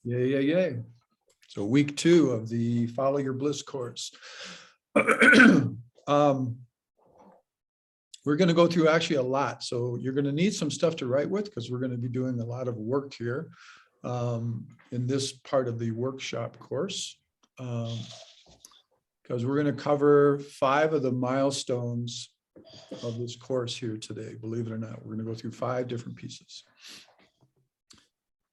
Yay, yay, yay. So week 2 of the Follow Your Bliss course. We're going to go through actually a lot. So you're going to need some stuff to write with because we're going to be doing a lot of work here in this part of the workshop course. Because we're going to cover 5 of the milestones of this course here today. Believe it or not, we're going to go through 5 different pieces.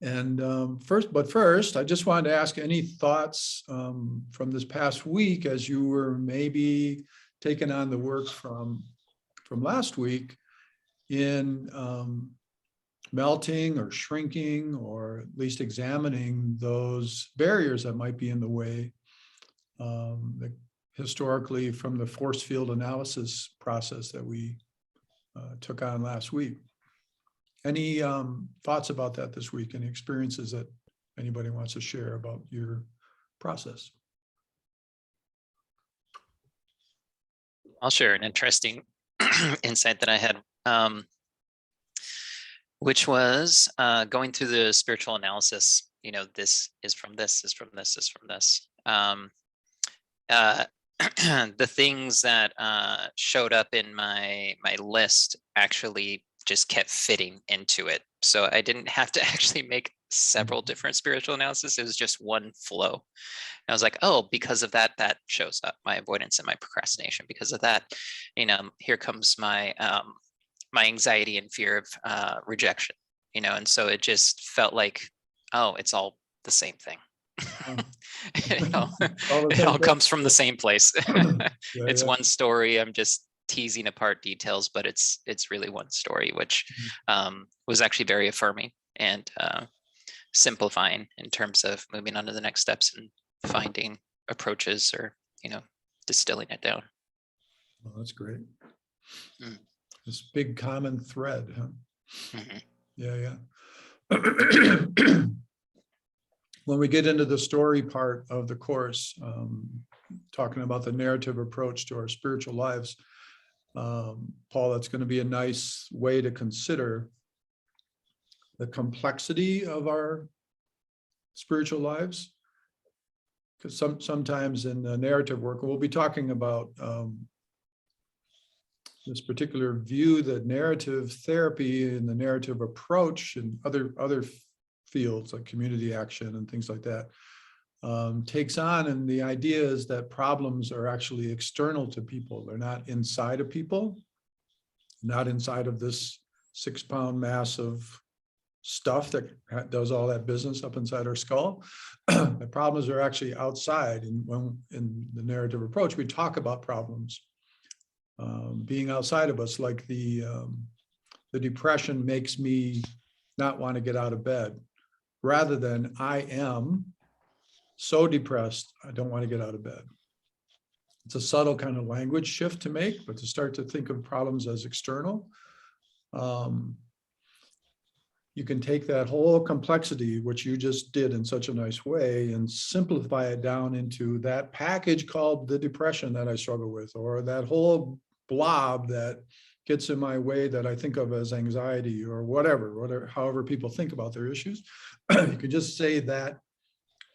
And first, I just wanted to ask any thoughts from this past week as you were maybe taking on the work from last week in melting or shrinking, or at least examining those barriers that might be in the way, that historically from the force field analysis process that we took on last week. Any thoughts about that this week? Any experiences that anybody wants to share about your process? I'll share an interesting insight that I had, which was going through the spiritual analysis. You know, this is from this, is from this, is from this. The things that showed up in my list actually just kept fitting into it. So I didn't have to actually make several different spiritual analysis. It was just one flow. And I was like, oh, because of that, that shows up, my avoidance and my procrastination. Because of that, you know, here comes my my anxiety and fear of rejection, you know. And so it just felt like, oh, it's all the same thing. You know, it all comes from the same place. It's one story. I'm just teasing apart details, but it's really one story, which was actually very affirming and simplifying in terms of moving on to the next steps and finding approaches, or, you know, distilling it down. Well, that's great. This big common thread, huh? Yeah. When we get into the story part of the course, talking about the narrative approach to our spiritual lives, Paul, that's going to be a nice way to consider the complexity of our spiritual lives. Because sometimes in the narrative work, we'll be talking about this particular view that narrative therapy and the narrative approach and other fields like community action and things like that takes on. And the idea is that problems are actually external to people. They're not inside of people, not inside of this 6-pound mass of stuff that does all that business up inside our skull. The problems are actually outside. And when in the narrative approach, we talk about problems being outside of us, like the depression makes me not want to get out of bed, rather than I am so depressed, I don't want to get out of bed. It's a subtle kind of language shift to make, but to start to think of problems as external, you can take that whole complexity, which you just did in such a nice way, and simplify it down into that package called the depression that I struggle with, or that whole blob that gets in my way that I think of as anxiety, or whatever, however people think about their issues. You could just say that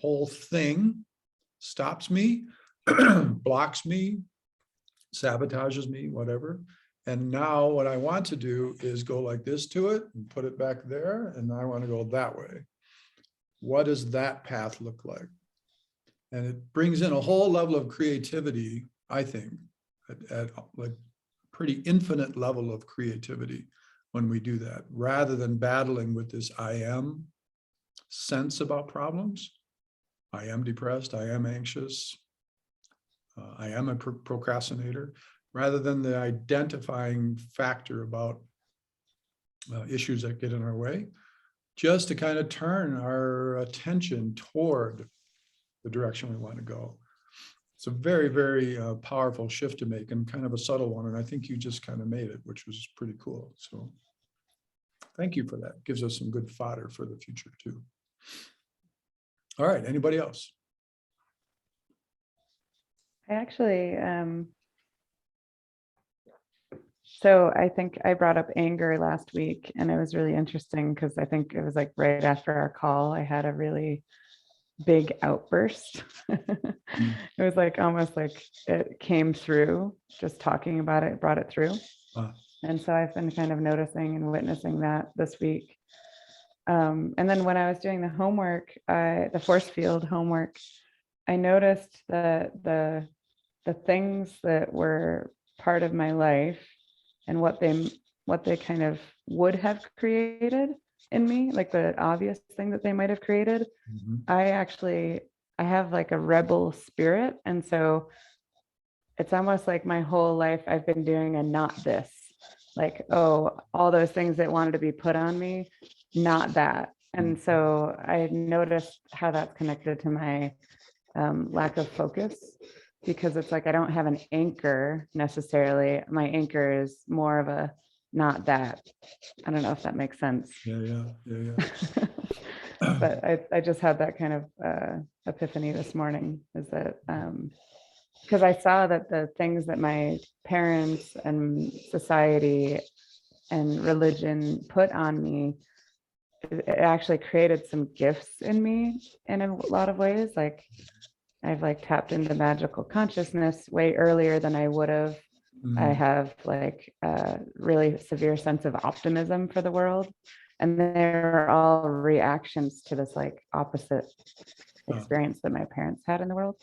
whole thing stops me, blocks me, sabotages me, whatever. And now what I want to do is go like this to it and put it back there. And I want to go that way. What does that path look like? And it brings in a whole level of creativity, I think, at like pretty infinite level of creativity when we do that, rather than battling with this I am sense about problems. I am depressed, I am anxious, I am a procrastinator, rather than the identifying factor about issues that get in our way, just to kind of turn our attention toward the direction we want to go. It's a very, very powerful shift to make, and kind of a subtle one. And I think you just kind of made it, which was pretty cool. So thank you for that. Gives us some good fodder for the future too. All right, anybody else? I actually So I think I brought up anger last week, and it was really interesting because I think it was like right after our call, I had a really big outburst. It was like almost like it came through, just talking about it, brought it through. And so I've been kind of noticing and witnessing that this week. And then when I was doing the homework, the force field homework, I noticed that the things that were part of my life and what they kind of would have created in me, like the obvious thing that they might have created, I have like a rebel spirit. And so it's almost like my whole life I've been doing a not this, like, oh, all those things that wanted to be put on me, not that. And so I noticed how that's connected to my lack of focus, because it's like I don't have an anchor necessarily. My anchor is more of a not that. I don't know if that makes sense. Yeah. But I just had that kind of epiphany this morning, is that because I saw that the things that my parents and society and religion put on me, it actually created some gifts in me in a lot of ways. Like I've like tapped into magical consciousness way earlier than I would have. I have like a really severe sense of optimism for the world. And they're all reactions to this like opposite experience that my parents had in the world.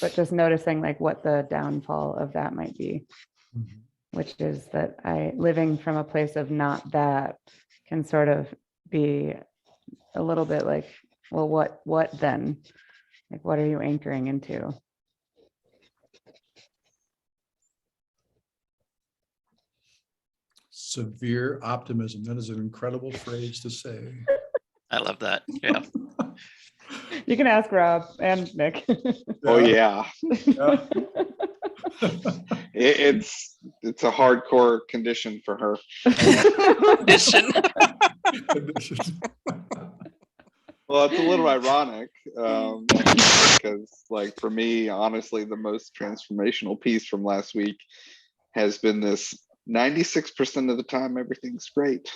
But just noticing like what the downfall of that might be, which is that living from a place of not that can sort of be a little bit like, well, what then? Like, what are you anchoring into? Severe optimism. That is an incredible phrase to say. I love that. Yeah. You can ask Rob and Nick. Oh yeah. Yeah. It's a hardcore condition for her. Condition. Well, it's a little ironic because, like, for me, honestly, the most transformational piece from last week has been this 96% of the time, everything's great.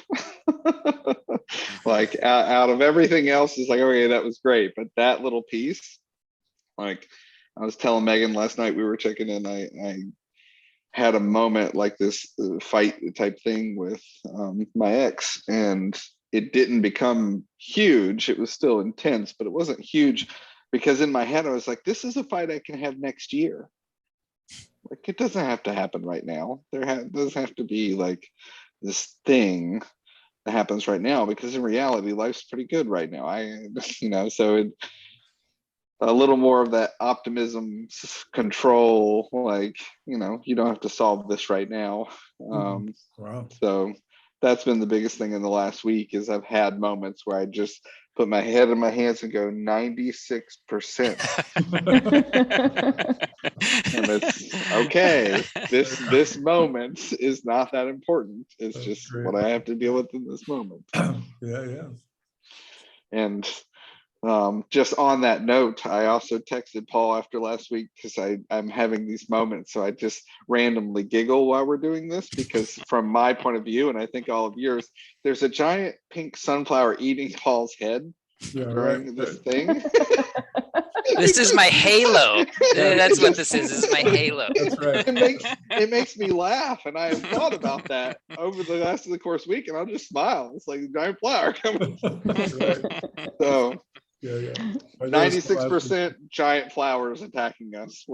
Like, out of everything else, is like, okay, that was great. But that little piece, like, I was telling Megan last night, we were checking in, I had a moment like this fight type thing with my ex, and it didn't become huge. It was still intense, but it wasn't huge because in my head I was like, this is a fight I can have next year. Like, it doesn't have to happen right now. Doesn't have to be like this thing that happens right now, because in reality life's pretty good right now. So a little more of that optimism, control, like, you don't have to solve this right now. Wow. So that's been the biggest thing in the last week, is I've had moments where I just put my head in my hands and go 96%. And it's okay. This moment is not that important. It's That's just great. what I have to deal with in this moment. Yeah. And just on that note, I also texted Paul after last week because I'm having these moments. So I just randomly giggle while we're doing this, because from my point of view, and I think all of yours, there's a giant pink sunflower eating Paul's head during this thing. This is my halo. That's what this is. This is my halo. That's right. It makes me laugh, and I have thought about that over the last of the course week, and I'll just smile. It's like a giant flower coming. Right. So Yeah. 96% giant flowers attacking us.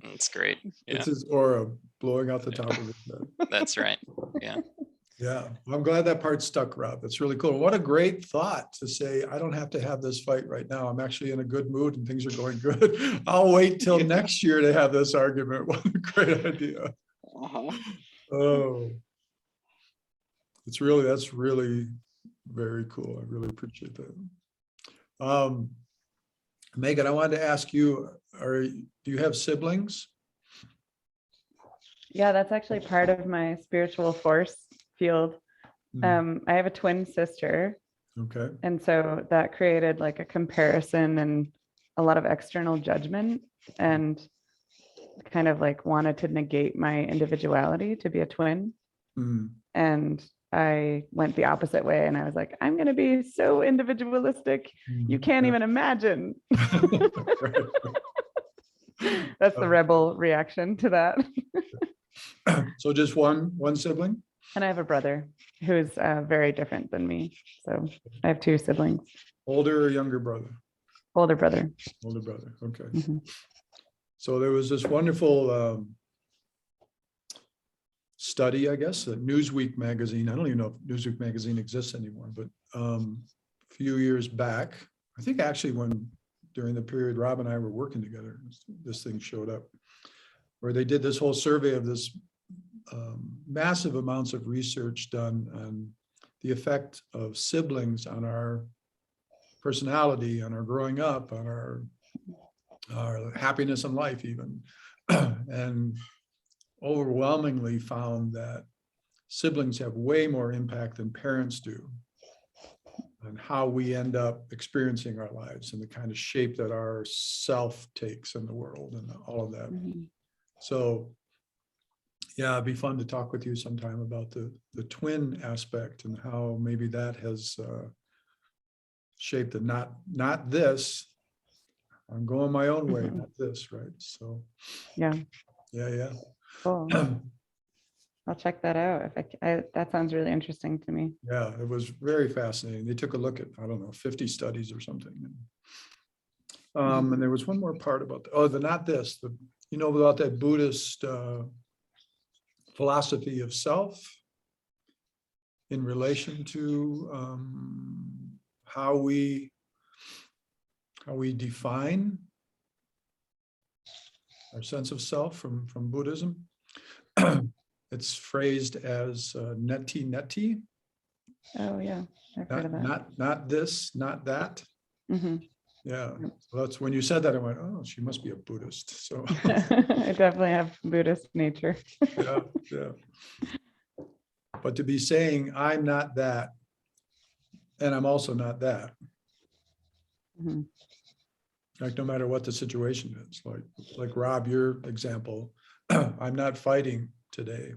That's great. Yeah, It's his aura blowing out the top of his head. that's right. Yeah. Yeah, well, I'm glad that part stuck, Rob. That's really cool. What a great thought to say, I don't have to have this fight right now. I'm actually in a good mood and things are going good. I'll wait till next year to have this argument. What a great idea. Oh, that's really very cool. I really appreciate that. Megan, I wanted to ask you, do you have siblings? Yeah, that's actually part of my spiritual force field. I have a twin sister. Okay. And so that created like a comparison and a lot of external judgment. And kind of like wanted to negate my individuality to be a twin. Mm. And I went the opposite way, and I was like, I'm going to be so individualistic. You can't even imagine. Right. That's the rebel reaction to that. So just one sibling? And I have a brother who's very different than me. So I have two siblings. Older or younger brother? Older brother. Older brother, okay. Mhm. So there was this wonderful study, I guess, that Newsweek magazine, I don't even know if Newsweek magazine exists anymore, but a few years back, I think actually during the period Rob and I were working together, this thing showed up, where they did this whole survey of this massive amounts of research done on the effect of siblings on our personality, on our growing up, on our happiness in life even, and overwhelmingly found that siblings have way more impact than parents do on how we end up experiencing our lives and the kind of shape that our self takes in the world and all of that. Mhm. So yeah, it'd be fun to talk with you sometime about the twin aspect and how maybe that has shaped the not this, I'm going my own way, not this, right? So Yeah. yeah. Cool. I'll check that out. That sounds really interesting to me. Yeah, it was very fascinating. They took a look at, I don't know, 50 studies or something. And there was one more part about, about that Buddhist philosophy of self in relation to how we define our sense of self from Buddhism. It's phrased as neti neti. Oh yeah, I've heard of that. Not this, not that. Mhm. Yeah, so that's when you said that, I went, oh, she must be a Buddhist. So I definitely have Buddhist nature. yeah. But to be saying I'm not that, and I'm also not that. Mhm. Like no matter what the situation is, like Rob, your example, I'm not fighting today.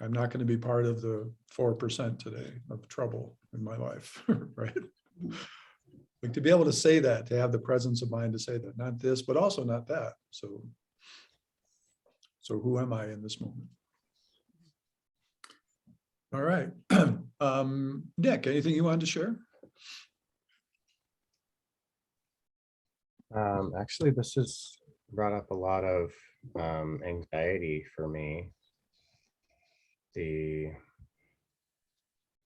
I'm not going to be part of the 4% today of trouble in my life, right? Like to be able to say that, to have the presence of mind to say that, not this, but also not that. So who am I in this moment? All right. Nick, anything you wanted to share? Actually, this has brought up a lot of anxiety for me. The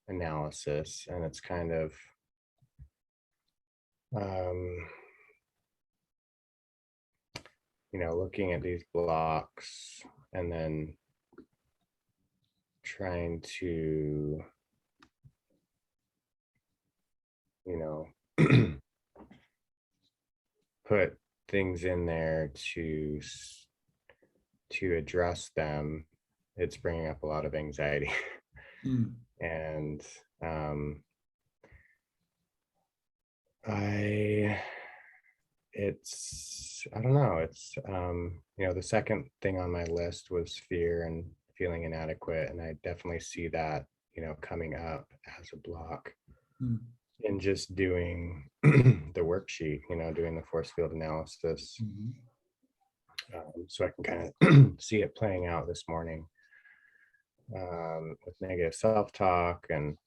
analysis, and it's kind of looking at these blocks and then trying to put things in there to address them. It's bringing up a lot of anxiety. And I don't know, it's the second thing on my list was fear and feeling inadequate, and I definitely see that coming up as a block in just doing the worksheet, doing the force field analysis. So I can kind of see it playing out this morning with negative self-talk and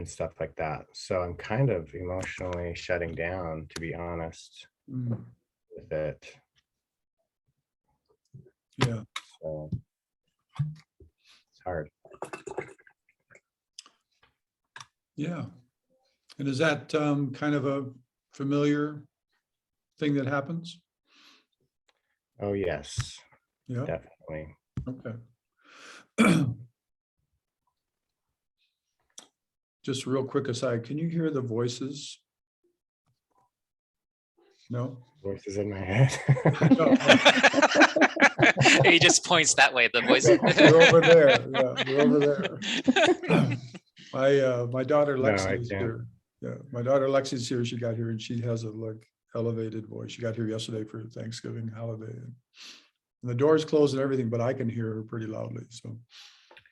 stuff like that. So I'm kind of emotionally shutting down, to be honest, with it. Yeah. So it's hard. Yeah. And is that kind of a familiar thing that happens? Oh, yes. Yeah. Definitely. Okay. Just real quick aside, can you hear the voices? No? Voices in my head. He just points that way, the voice. They're over there. Yeah, they're over there. My daughter No, I Lexi is can't. here. Yeah, my daughter Lexi's here. She got here and she has a like elevated voice. She got here yesterday for Thanksgiving holiday. And the door's closed and everything, but I can hear her pretty loudly. So,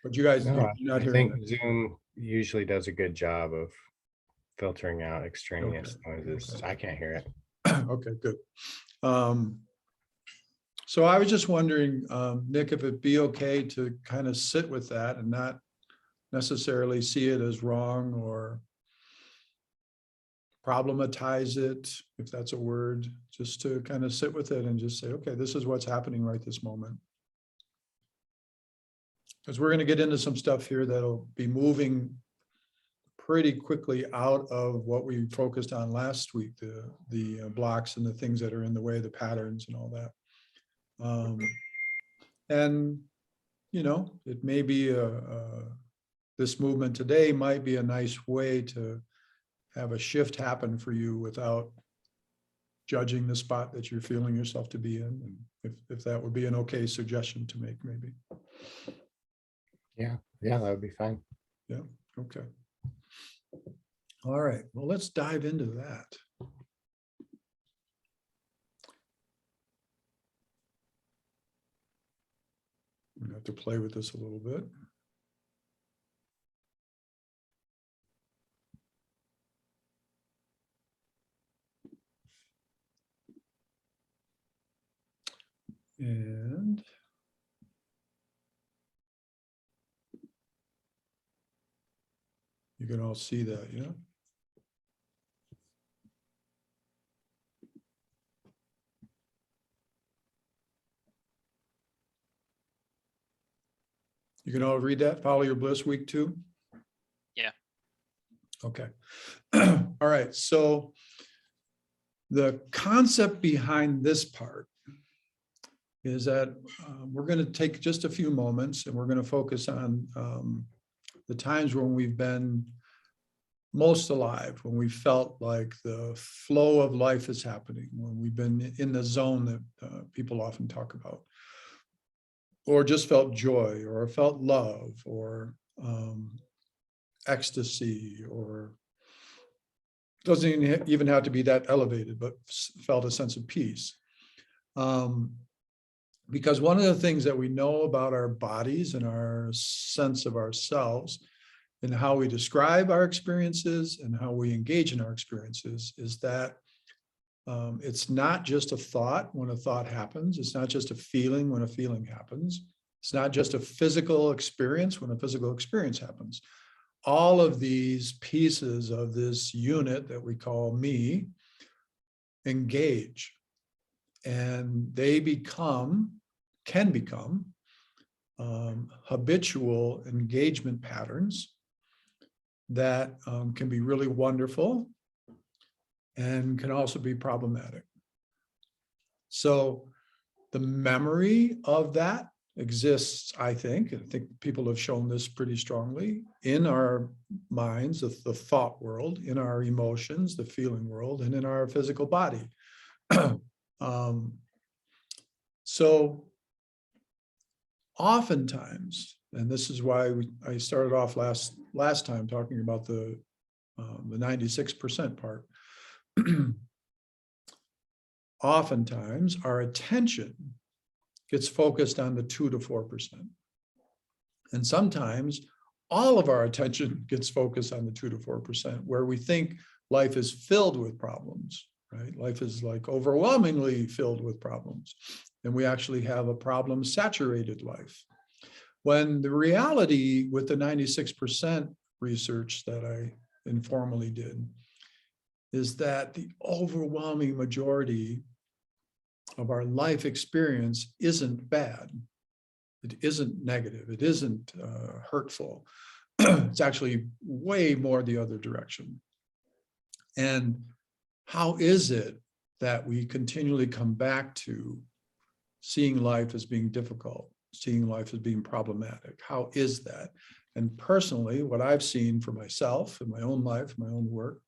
but you guys, No, you're not I hearing think Zoom usually does a good job of filtering out extraneous noises. okay. I can't hear it. that. Okay, good. So I was just wondering, Nick, if it'd be okay to kind of sit with that and not necessarily see it as wrong or problematize it, if that's a word, just to kind of sit with it and just say, okay, this is what's happening right this moment. Because we're going to get into some stuff here that'll be moving pretty quickly out of what we focused on last week, the blocks and the things that are in the way, the patterns and all that. And, you know, it may be this movement today might be a nice way to have a shift happen for you without judging the spot that you're feeling yourself to be in. And if that would be an okay suggestion to make, maybe. Yeah, that would be fine. Yeah, okay. All right, well, let's dive into that. I'm gonna have to play with this a little bit. And you can all see that, yeah? You can all read that, Follow Your Bliss, week 2? Yeah. Okay. All right, so the concept behind this part is that we're going to take just a few moments and we're going to focus on the times when we've been most alive, when we felt like the flow of life is happening, when we've been in the zone that people often talk about, or just felt joy, or felt love, or ecstasy, or doesn't even have to be that elevated, but felt a sense of peace. Because one of the things that we know about our bodies and our sense of ourselves and how we describe our experiences and how we engage in our experiences is that it's not just a thought when a thought happens. It's not just a feeling when a feeling happens. It's not just a physical experience when a physical experience happens. All of these pieces of this unit that we call me engage, and they can become habitual engagement patterns that can be really wonderful and can also be problematic. So the memory of that exists, I think people have shown this pretty strongly in our minds, the thought world, in our emotions, the feeling world, and in our physical body. So oftentimes, and this is why I started off last time talking about the 96% part. Oftentimes, our attention gets focused on the 2 to 4%. And sometimes all of our attention gets focused on the 2 to 4%, where we think life is filled with problems, right? Life is like overwhelmingly filled with problems. And we actually have a problem saturated life. When the reality with the 96% research that I informally did is that the overwhelming majority of our life experience isn't bad. It isn't negative. It isn't hurtful. It's actually way more the other direction. And how is it that we continually come back to seeing life as being difficult, seeing life as being problematic? How is that? And personally, what I've seen for myself in my own life, my own work,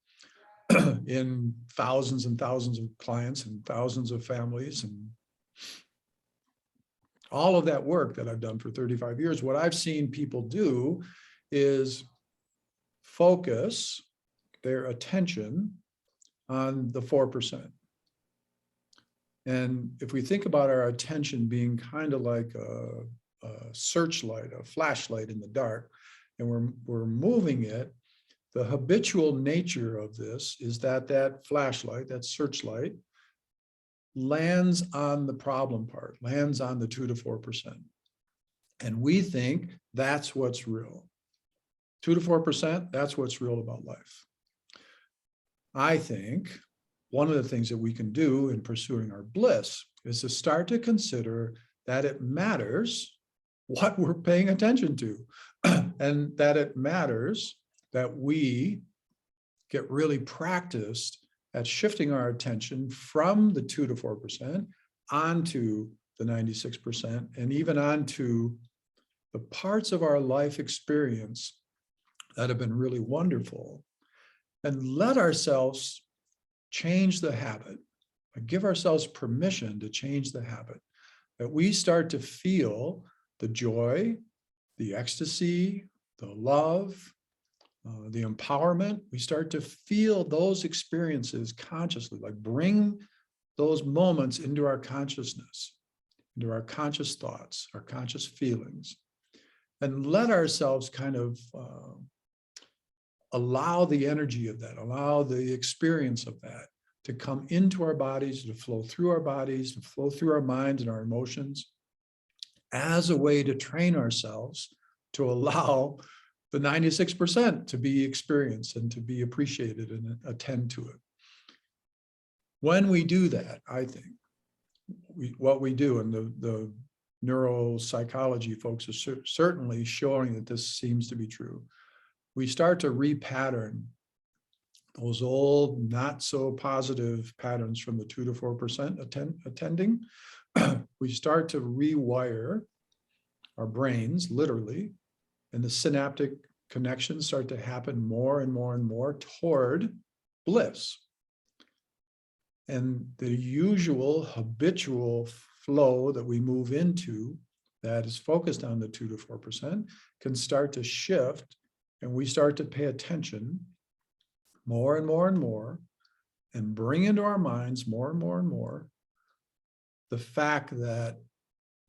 in thousands and thousands of clients and thousands of families and all of that work that I've done for 35 years, what I've seen people do is focus their attention on the 4%. And if we think about our attention being kind of like a searchlight, a flashlight in the dark, and we're moving it, the habitual nature of this is that that flashlight, that searchlight, lands on the problem part, lands on the 2 to 4%. And we think that's what's real. 2 to 4%, that's what's real about life. I think one of the things that we can do in pursuing our bliss is to start to consider that it matters what we're paying attention to, and that it matters that we get really practiced at shifting our attention from the 2 to 4% onto the 96%, and even onto the parts of our life experience that have been really wonderful, and let ourselves change the habit, give ourselves permission to change the habit, that we start to feel the joy, the ecstasy, the love, the empowerment. We start to feel those experiences consciously, like bring those moments into our consciousness, into our conscious thoughts, our conscious feelings, and let ourselves kind of allow the energy of that, allow the experience of that to come into our bodies, to flow through our bodies, to flow through our minds and our emotions, as a way to train ourselves to allow the 96% to be experienced and to be appreciated and attend to it. When we do that, I think what we do, and the neuropsychology folks are certainly showing that this seems to be true, we start to repattern those old, not so positive patterns from the 2 to 4% attending. We start to rewire our brains, literally, and the synaptic connections start to happen more and more and more toward bliss. And the usual habitual flow that we move into that is focused on the 2 to 4% can start to shift, and we start to pay attention more and more and more, and bring into our minds more and more and more the fact that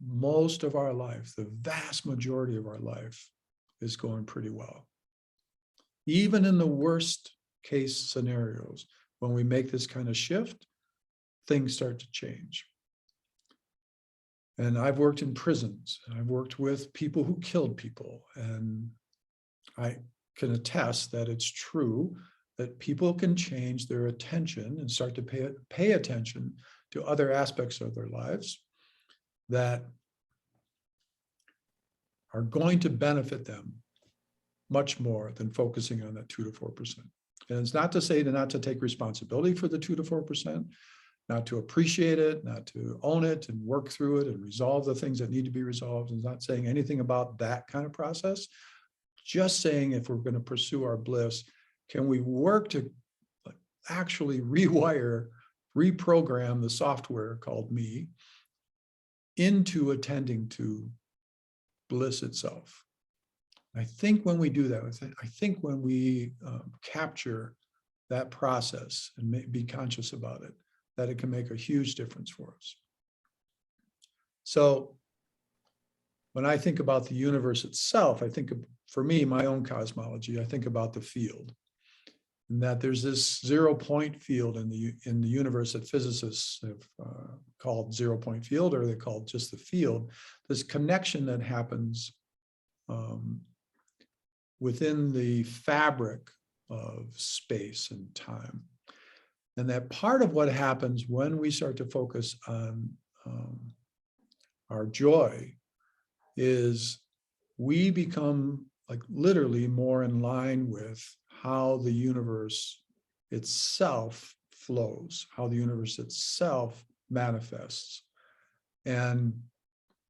most of our life, the vast majority of our life, is going pretty well. Even in the worst case scenarios, when we make this kind of shift, things start to change. And I've worked in prisons, and I've worked with people who killed people, and I can attest that it's true that people can change their attention and start to pay attention to other aspects of their lives that are going to benefit them much more than focusing on that 2 to 4%. And it's not to say not to take responsibility for the 2 to 4%, not to appreciate it, not to own it and work through it and resolve the things that need to be resolved. It's not saying anything about that kind of process. Just saying, if we're going to pursue our bliss, can we work to actually rewire, reprogram the software called me into attending to bliss itself? I think when we do that, I think when we capture that process and be conscious about it, that it can make a huge difference for us. So when I think about the universe itself, I think, for me, my own cosmology, I think about the field. And that there's this 0 point field in the universe that physicists have called 0 point field, or they call it just the field. This connection that happens within the fabric of space and time. And that part of what happens when we start to focus on our joy is we become, like, literally more in line with how the universe itself flows, how the universe itself manifests. And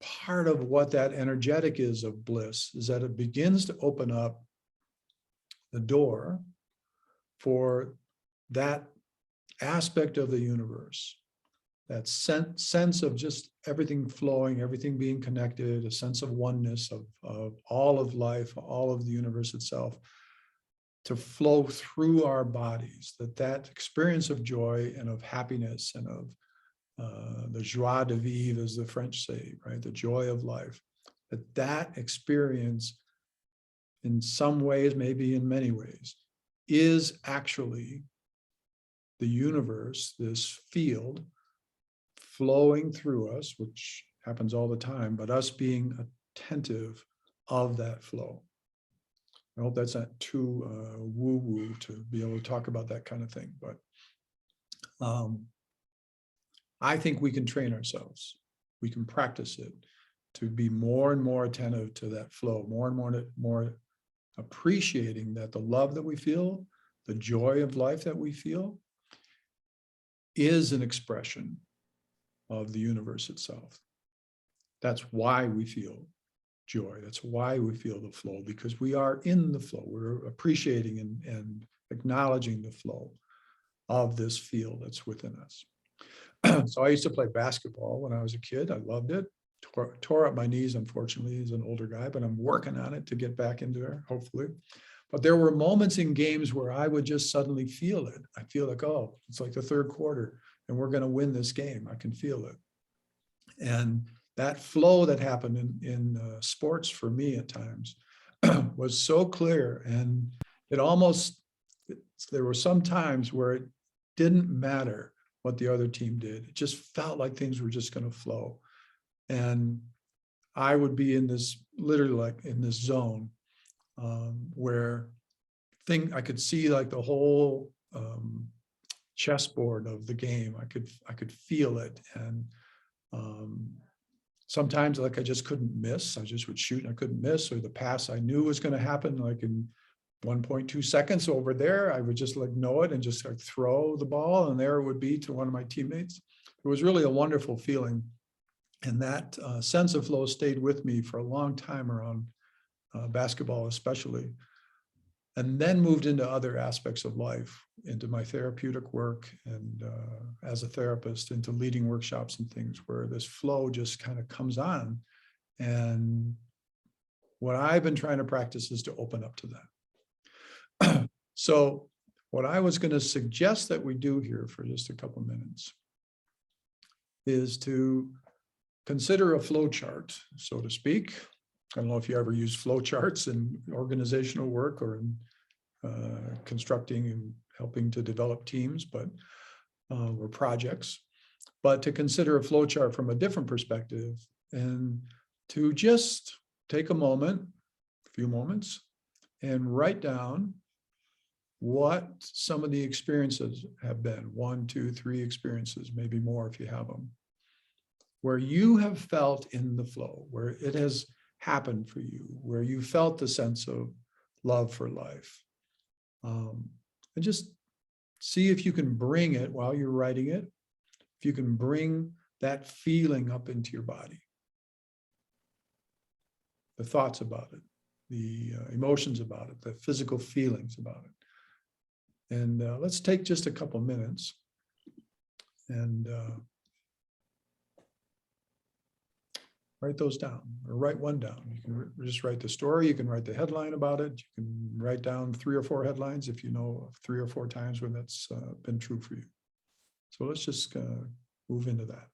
part of what that energetic is of bliss is that it begins to open up the door for that aspect of the universe, that sense of just everything flowing, everything being connected, a sense of oneness of all of life, all of the universe itself, to flow through our bodies, that experience of joy and of happiness and of the joie de vivre, as the French say, right? The joy of life, that experience in some ways, maybe in many ways, is actually the universe, this field flowing through us, which happens all the time, but us being attentive of that flow. I hope that's not too woo-woo to be able to talk about that kind of thing, but I think we can train ourselves. We can practice it to be more and more attentive to that flow, more and more appreciating that the love that we feel, the joy of life that we feel, is an expression of the universe itself. That's why we feel joy. That's why we feel the flow, because we are in the flow. We're appreciating and acknowledging the flow of this field that's within us. So I used to play basketball when I was a kid. I loved it. Tore up my knees, unfortunately, as an older guy, but I'm working on it to get back into there, hopefully. But there were moments in games where I would just suddenly feel it. I feel like, oh, it's like the third quarter and we're going to win this game. I can feel it. And that flow that happened in sports for me at times was so clear. And it almost, there were some times where it didn't matter what the other team did. It just felt like things were just going to flow. And I would be in this, literally like in this zone where I could see like the whole chessboard of the game. I could feel it. And sometimes like I just couldn't miss. I just would shoot and I couldn't miss, or the pass I knew was going to happen like in 1.2 seconds over there. I would just like know it and just like throw the ball, and there it would be to one of my teammates. It was really a wonderful feeling. And that sense of flow stayed with me for a long time around basketball, especially, and then moved into other aspects of life, into my therapeutic work, and as a therapist, into leading workshops and things where this flow just kind of comes on. And what I've been trying to practice is to open up to that. So what I was going to suggest that we do here for just a couple minutes is to consider a flow chart, so to speak. I don't know if you ever use flow charts in organizational work or in constructing and helping to develop teams, but or projects, but to consider a flow chart from a different perspective, and to just take a moment, a few moments, and write down what some of the experiences have been, 1, 2, 3 experiences, maybe more if you have them, where you have felt in the flow, where it has happened for you, where you felt the sense of love for life. And just see if you can bring it while you're writing it, if you can bring that feeling up into your body, the thoughts about it, the emotions about it, the physical feelings about it. And let's take just a couple minutes and write those down, or write one down. You can just write the story. You can write the headline about it. You can write down 3 or 4 headlines if you know of 3 or 4 times when that's been true for you. So let's just move into that.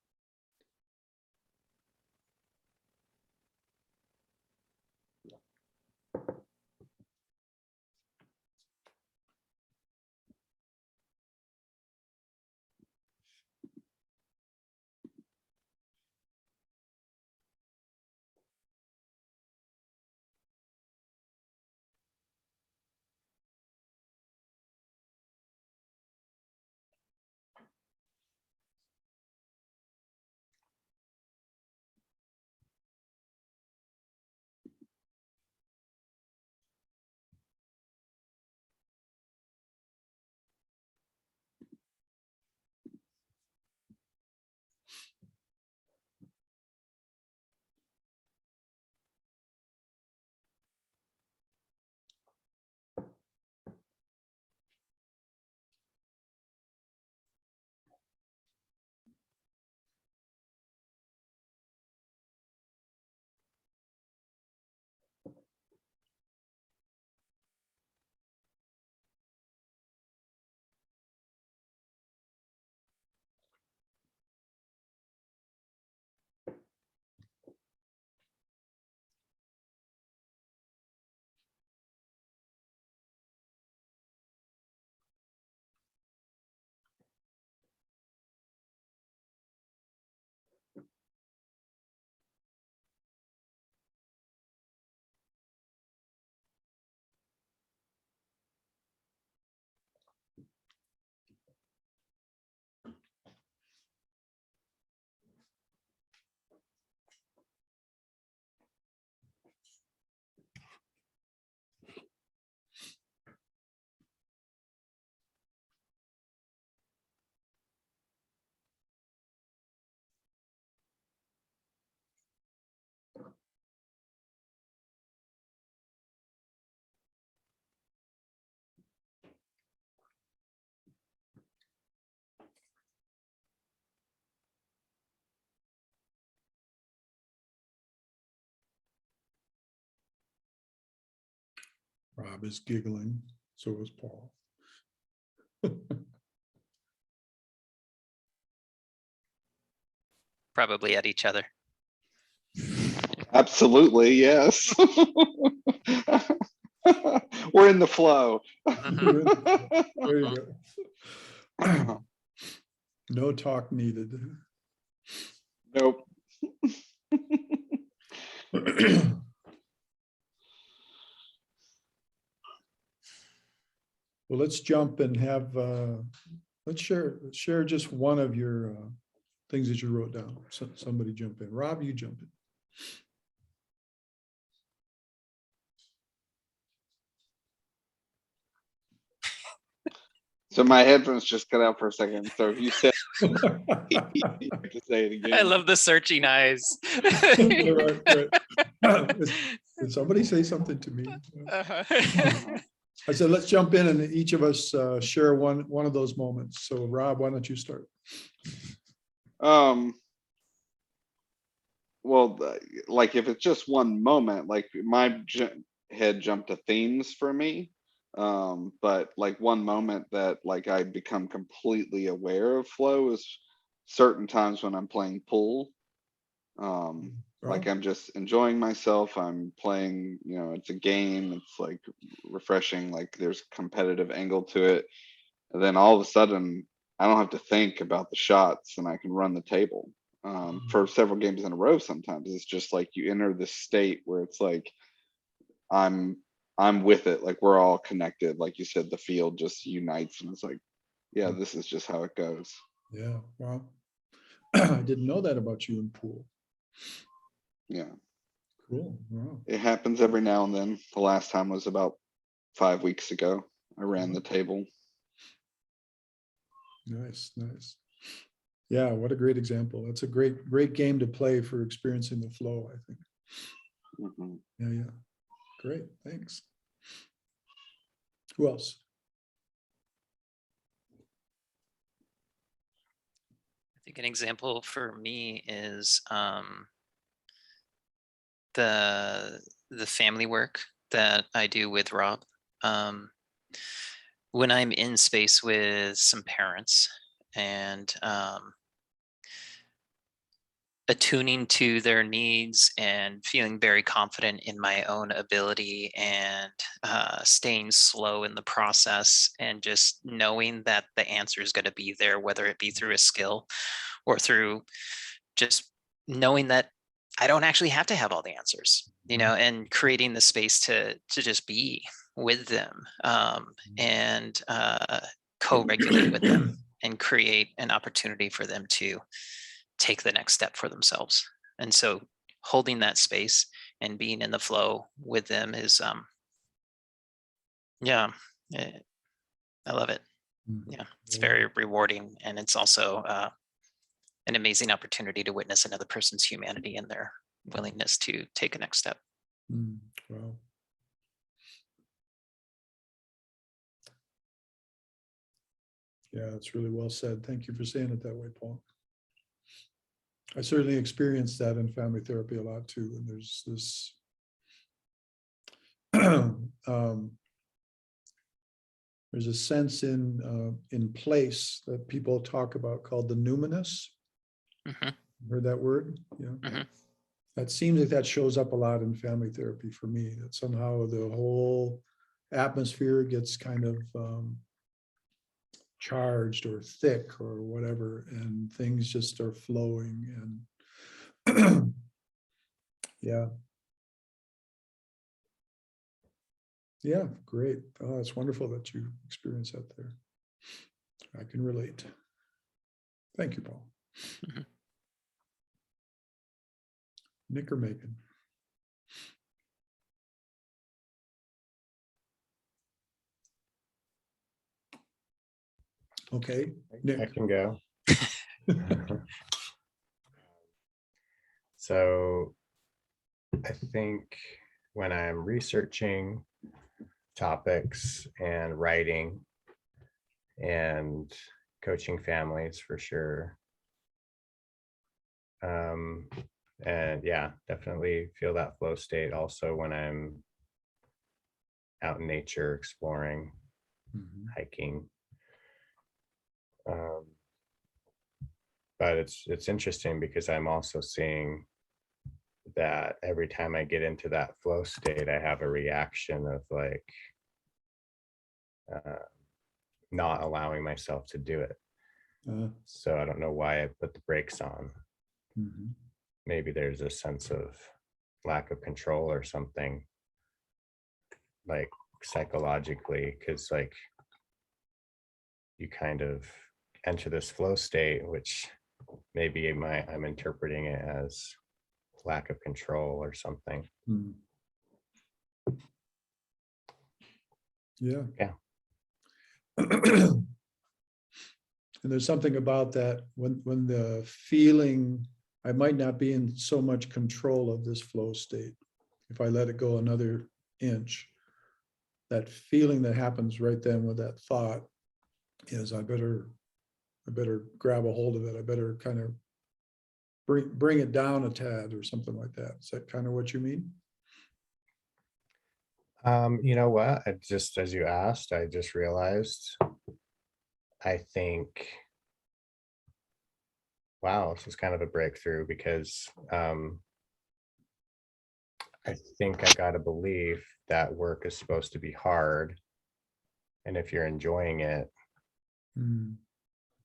Rob is giggling. So is Paul. Probably at each other. Absolutely, yes. We're in the flow. There you go. No talk needed. Nope. Well, let's jump and have, let's share just one of your things that you wrote down. So, somebody jump in. Rob, you jump in. So my headphones just cut out for a second. So if you said you have to say it again. I love the searching eyes. Right. Did somebody say something to me? Uh-huh. I said, let's jump in and each of us share one of those moments. So Rob, why don't you start? Well, like if it's just one moment, like my head jumped to themes for me. But like one moment that like I become completely aware of flow is certain times when I'm playing pool. Like I'm just enjoying myself. I'm playing, you know, it's a game. It's like refreshing. Like there's a competitive angle to it. And then all of a sudden, I don't have to think about the shots, and I can run the table. For several games in a row. Sometimes it's just like you enter this state where it's like I'm with it. Like we're all connected. Like you said, the field just unites, and it's like, yeah, this is just how it goes. Yeah, wow. I didn't know that about you in pool. Yeah. Cool. Wow. It happens every now and then. The last time was about 5 weeks ago. I ran the table. Nice. Yeah, what a great example. That's a great game to play for experiencing the flow, I think. Yeah. Great, thanks. Who else? I think an example for me is the family work that I do with Rob. When I'm in space with some parents and attuning to their needs and feeling very confident in my own ability and staying slow in the process and just knowing that the answer is going to be there, whether it be through a skill or through just knowing that I don't actually have to have all the answers, you know, and creating the space to just be with them and co-regulate with them and create an opportunity for them to take the next step for themselves. And so holding that space and being in the flow with them is I love it. Yeah, it's very rewarding, and it's also an amazing opportunity to witness another person's humanity and their willingness to take a next step. Wow. Yeah, that's really well said. Thank you for saying it that way, Paul. I certainly experienced that in family therapy a lot too. And there's this there's a sense in place that people talk about called the numinous. Heard that word? Yeah. That seems like that shows up a lot in family therapy for me, that somehow the whole atmosphere gets kind of charged or thick or whatever, and things just start flowing. And yeah, great. Oh, it's wonderful that you experience that there. I can relate. Thank you, Paul. Nick or Megan? Okay, Nick. I can go. So I think when I'm researching topics and writing and coaching families for sure. And yeah, definitely feel that flow state also when I'm out in nature, exploring, Mhm. hiking. But it's interesting because I'm also seeing that every time I get into that flow state, I have a reaction of like not allowing myself to do it. So I don't know why I put the brakes on. Mhm. Maybe there's a sense of lack of control or something, like psychologically, because like you kind of enter this flow state, which maybe I'm interpreting it as lack of control or something. Mhm. Yeah. Yeah. And there's something about that when the feeling, I might not be in so much control of this flow state. If I let it go another inch, that feeling that happens right then with that thought is I better grab a hold of it. I better kind of bring it down a tad or something like that. Is that kind of what you mean? You know what? I just, as you asked, I just realized, I think, wow, this is kind of a breakthrough because I think I got a belief that work is supposed to be hard. And if you're enjoying it, Mm.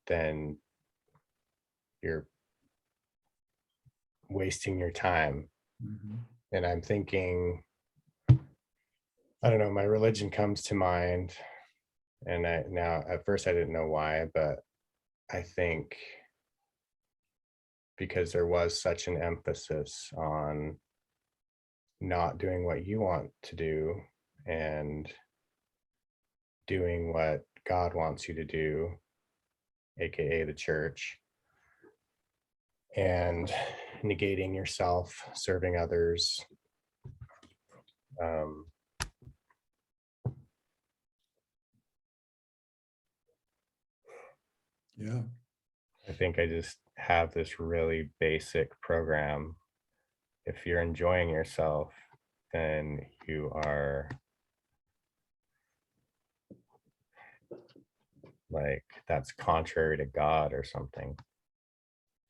then you're wasting your time. Mhm. And I'm thinking, I don't know, my religion comes to mind. And now at first I didn't know why, but I think because there was such an emphasis on not doing what you want to do and doing what God wants you to do, aka the church, and negating yourself, serving others. Um, Yeah. I think I just have this really basic program. If you're enjoying yourself, then you are like, that's contrary to God or something.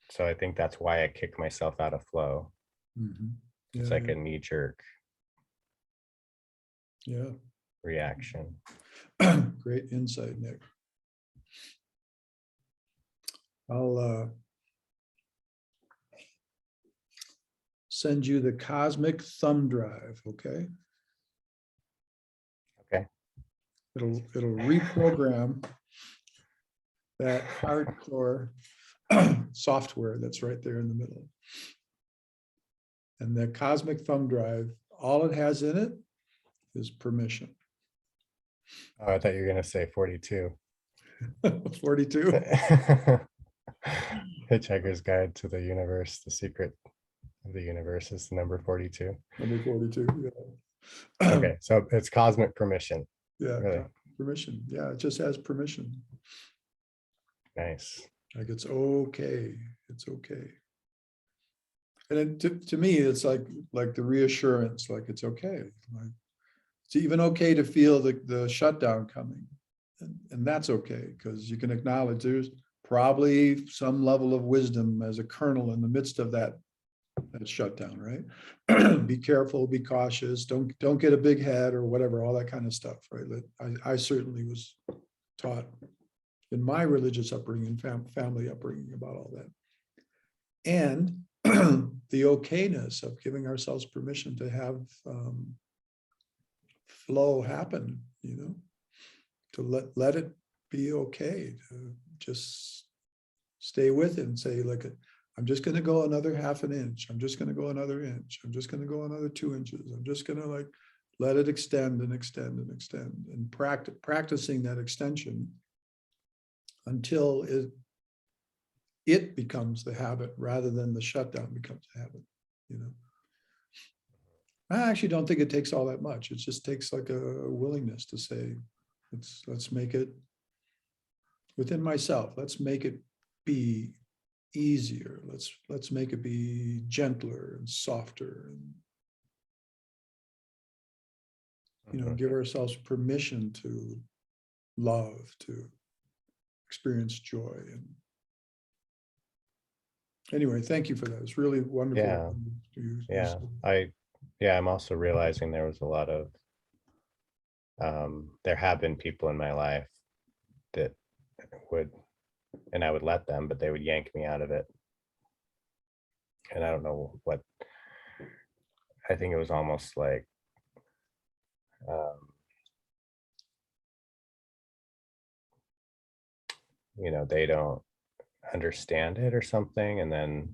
So I think that's why I kick myself out of flow. Mhm. It's Yeah, like a knee-jerk yeah. reaction. Great insight, Nick. I'll send you the cosmic thumb drive, okay? Okay. It'll reprogram that hardcore software that's right there in the middle. And the cosmic thumb drive, all it has in it is permission. Oh, I thought you were gonna say 42. 42. Hitchhiker's Guide to the Universe, the secret of the universe is number 42. Number 42. Yeah. Okay, so it's cosmic permission. Yeah. Really Permission. Yeah, it just has permission. nice. Like it's okay. It's okay. And to me, it's like the reassurance, like it's okay. Like it's even okay to feel the shutdown coming. And that's okay, because you can acknowledge there's probably some level of wisdom as a kernel in the midst of that shutdown, right? Be careful, be cautious, don't get a big head or whatever, all that kind of stuff, right? I certainly was taught in my religious upbringing, family upbringing about all that. And the okayness of giving ourselves permission to have flow happen, to let it be okay, to just stay with it and say, look, I'm just going to go another half an inch. I'm just going to go another inch. I'm just going to go another 2 inches. I'm just going to like let it extend and extend and extend, and practicing that extension until it becomes the habit rather than the shutdown becomes the habit. I actually don't think it takes all that much. It just takes like a willingness to say, let's make it within myself. Let's make it be easier. Let's make it be gentler and softer. give ourselves permission to love, to experience joy. And anyway, thank you for that. It's really wonderful. I'm also realizing there was a lot of there have been people in my life that would, and I would let them, but they would yank me out of it. And I don't know what, I think it was almost like they don't understand it or something. And then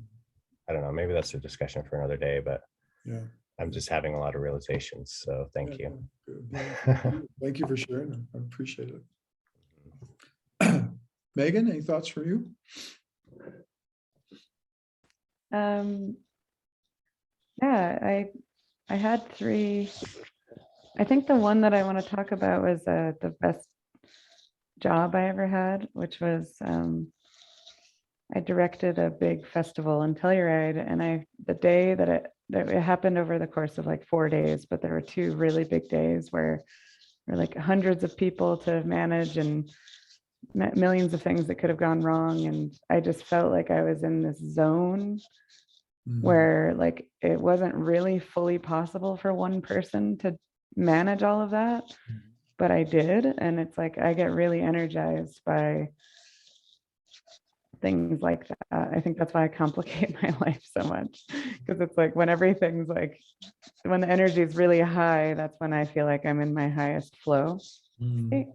I don't know, maybe that's a discussion for another day, but Yeah, I'm just having a lot of realizations. So thank you. good. Yeah, thank you for sharing them. I appreciate it. Megan, any thoughts from you? Yeah, I had three. I think the one that I want to talk about was the best job I ever had, which was I directed a big festival in Telluride, and the day that it happened over the course of like 4 days, but there were 2 really big days where there were like hundreds of people to manage and millions of things that could have gone wrong. And I just felt like I was in this zone where like it wasn't really fully possible for one person to manage all of that, but I did. And it's like I get really energized by things like that. I think that's why I complicate my life so much, because it's like when everything's like, when the energy is really high, that's when I feel like I'm in my highest flow state.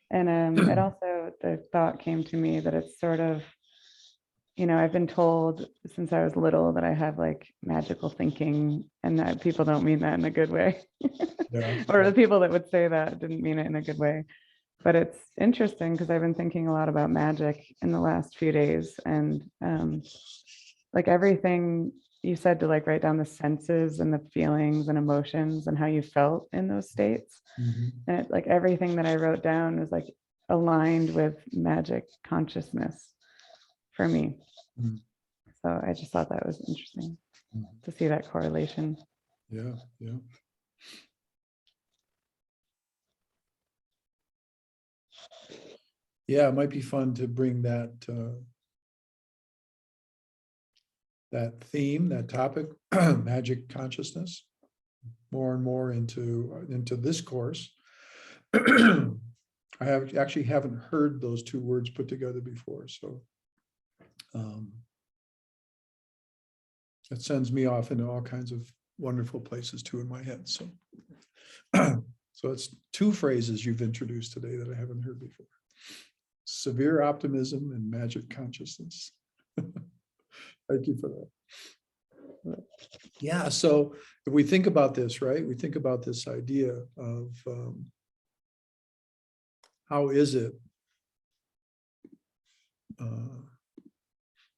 And it also, the thought came to me that it's sort of, I've been told since I was little that I have like magical thinking, and that people don't mean that in a good way. Or the people that would say that didn't mean it in a good way. But it's interesting because I've been thinking a lot about magic in the last few days, and like everything you said, to like write down the senses and the feelings and emotions and how you felt in those states. And it, like everything that I wrote down was like aligned with magic consciousness for me. So I just thought that was interesting to see that correlation. Yeah. Yeah, it might be fun to bring that that theme, that topic, magic consciousness, more and more into this course. I haven't heard those 2 words put together before, so it sends me off into all kinds of wonderful places too in my head. So, so it's 2 phrases you've introduced today that I haven't heard before: severe optimism and magic consciousness. Thank you for that. Yeah, so if we think about this, right, we think about this idea of how is it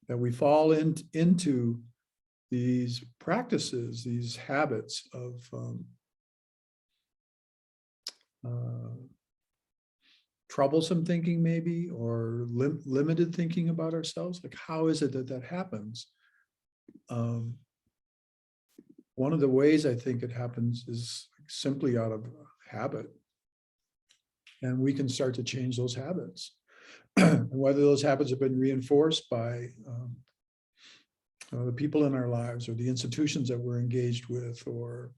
that we fall into these practices, these habits of troublesome thinking, maybe, or limited thinking about ourselves. Like, how is it that happens? One of the ways I think it happens is simply out of habit. And we can start to change those habits. And whether those habits have been reinforced by the people in our lives, or the institutions that we're engaged with, or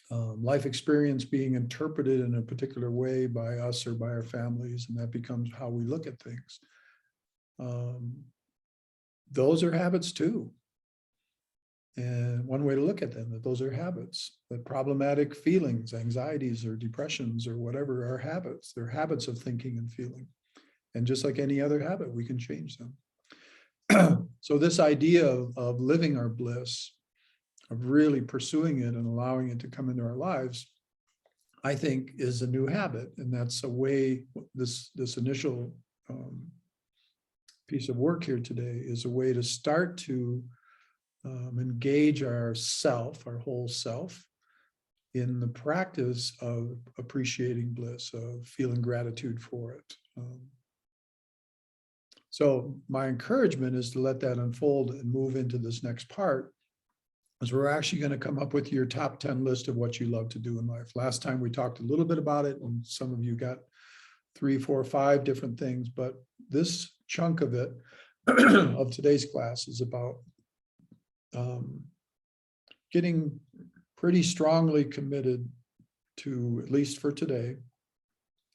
life experience being interpreted in a particular way by us or by our families, and that becomes how we look at things. Those are habits too. And one way to look at them, that those are habits, that problematic feelings, anxieties or depressions or whatever are habits. They're habits of thinking and feeling. And just like any other habit, we can change them. So this idea of living our bliss, of really pursuing it and allowing it to come into our lives, I think is a new habit. And that's a way, this initial piece of work here today is a way to start to engage our whole self, in the practice of appreciating bliss, of feeling gratitude for it. So my encouragement is to let that unfold and move into this next part, is we're actually going to come up with your top 10 list of what you love to do in life. Last time we talked a little bit about it, and some of you got 3, 4, 5 different things, but this chunk of it, of today's class, is about getting pretty strongly committed to, at least for today,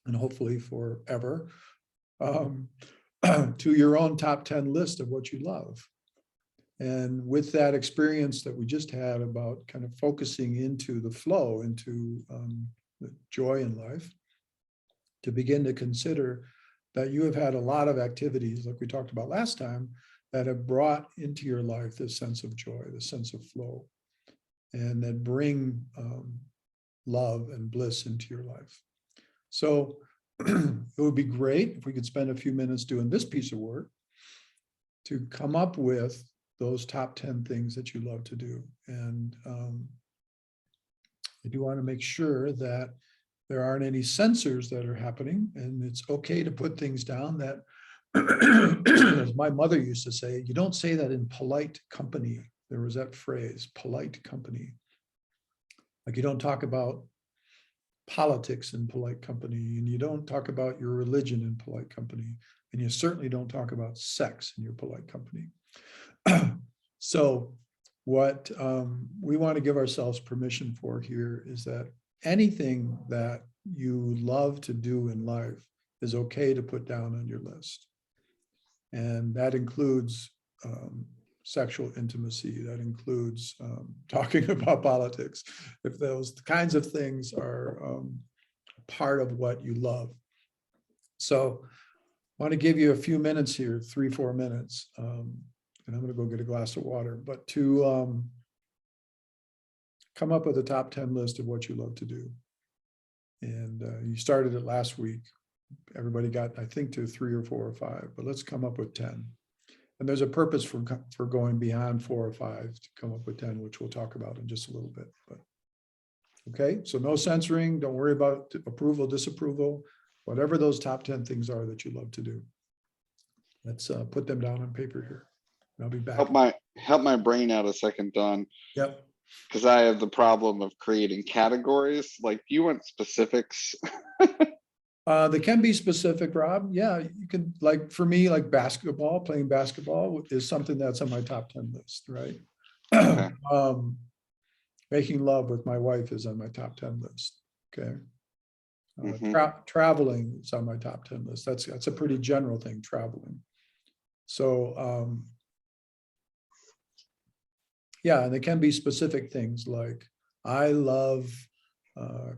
and hopefully forever, to your own top 10 list of what you love. And with that experience that we just had about kind of focusing into the flow, into the joy in life, to begin to consider that you have had a lot of activities, like we talked about last time, that have brought into your life this sense of joy, this sense of flow, and that bring love and bliss into your life. So it would be great if we could spend a few minutes doing this piece of work to come up with those top 10 things that you love to do. And I do want to make sure that there aren't any censors that are happening, and it's okay to put things down that, as my mother used to say, you don't say that in polite company. There was that phrase, polite company. Like, you don't talk about politics in polite company, and you don't talk about your religion in polite company, and you certainly don't talk about sex in your polite company. So what we want to give ourselves permission for here is that anything that you love to do in life is okay to put down on your list. And that includes sexual intimacy, that includes talking about politics, if those kinds of things are part of what you love. So I want to give you a few minutes here, 3, 4 minutes, and I'm going to go get a glass of water, but to come up with a top 10 list of what you love to do. And you started it last week. Everybody got, I think, to 3 or 4 or 5, but let's come up with 10. And there's a purpose for going beyond 4 or 5 to come up with 10, which we'll talk about in just a little bit. But okay, so no censoring. Don't worry about approval, disapproval, whatever those top 10 things are that you love to do. Let's put them down on paper here. I'll be back. Help my brain out a second, Don. Yep. Because I have the problem of creating categories. Like, do you want specifics? They can be specific, Rob. Yeah, you can, like, for me, like basketball, playing basketball is something that's on my top 10 list, right? Okay. Making love with my wife is on my top 10 list. Okay. Traveling is on my top 10 list. That's a pretty general thing, traveling. So yeah, and they can be specific things like, I love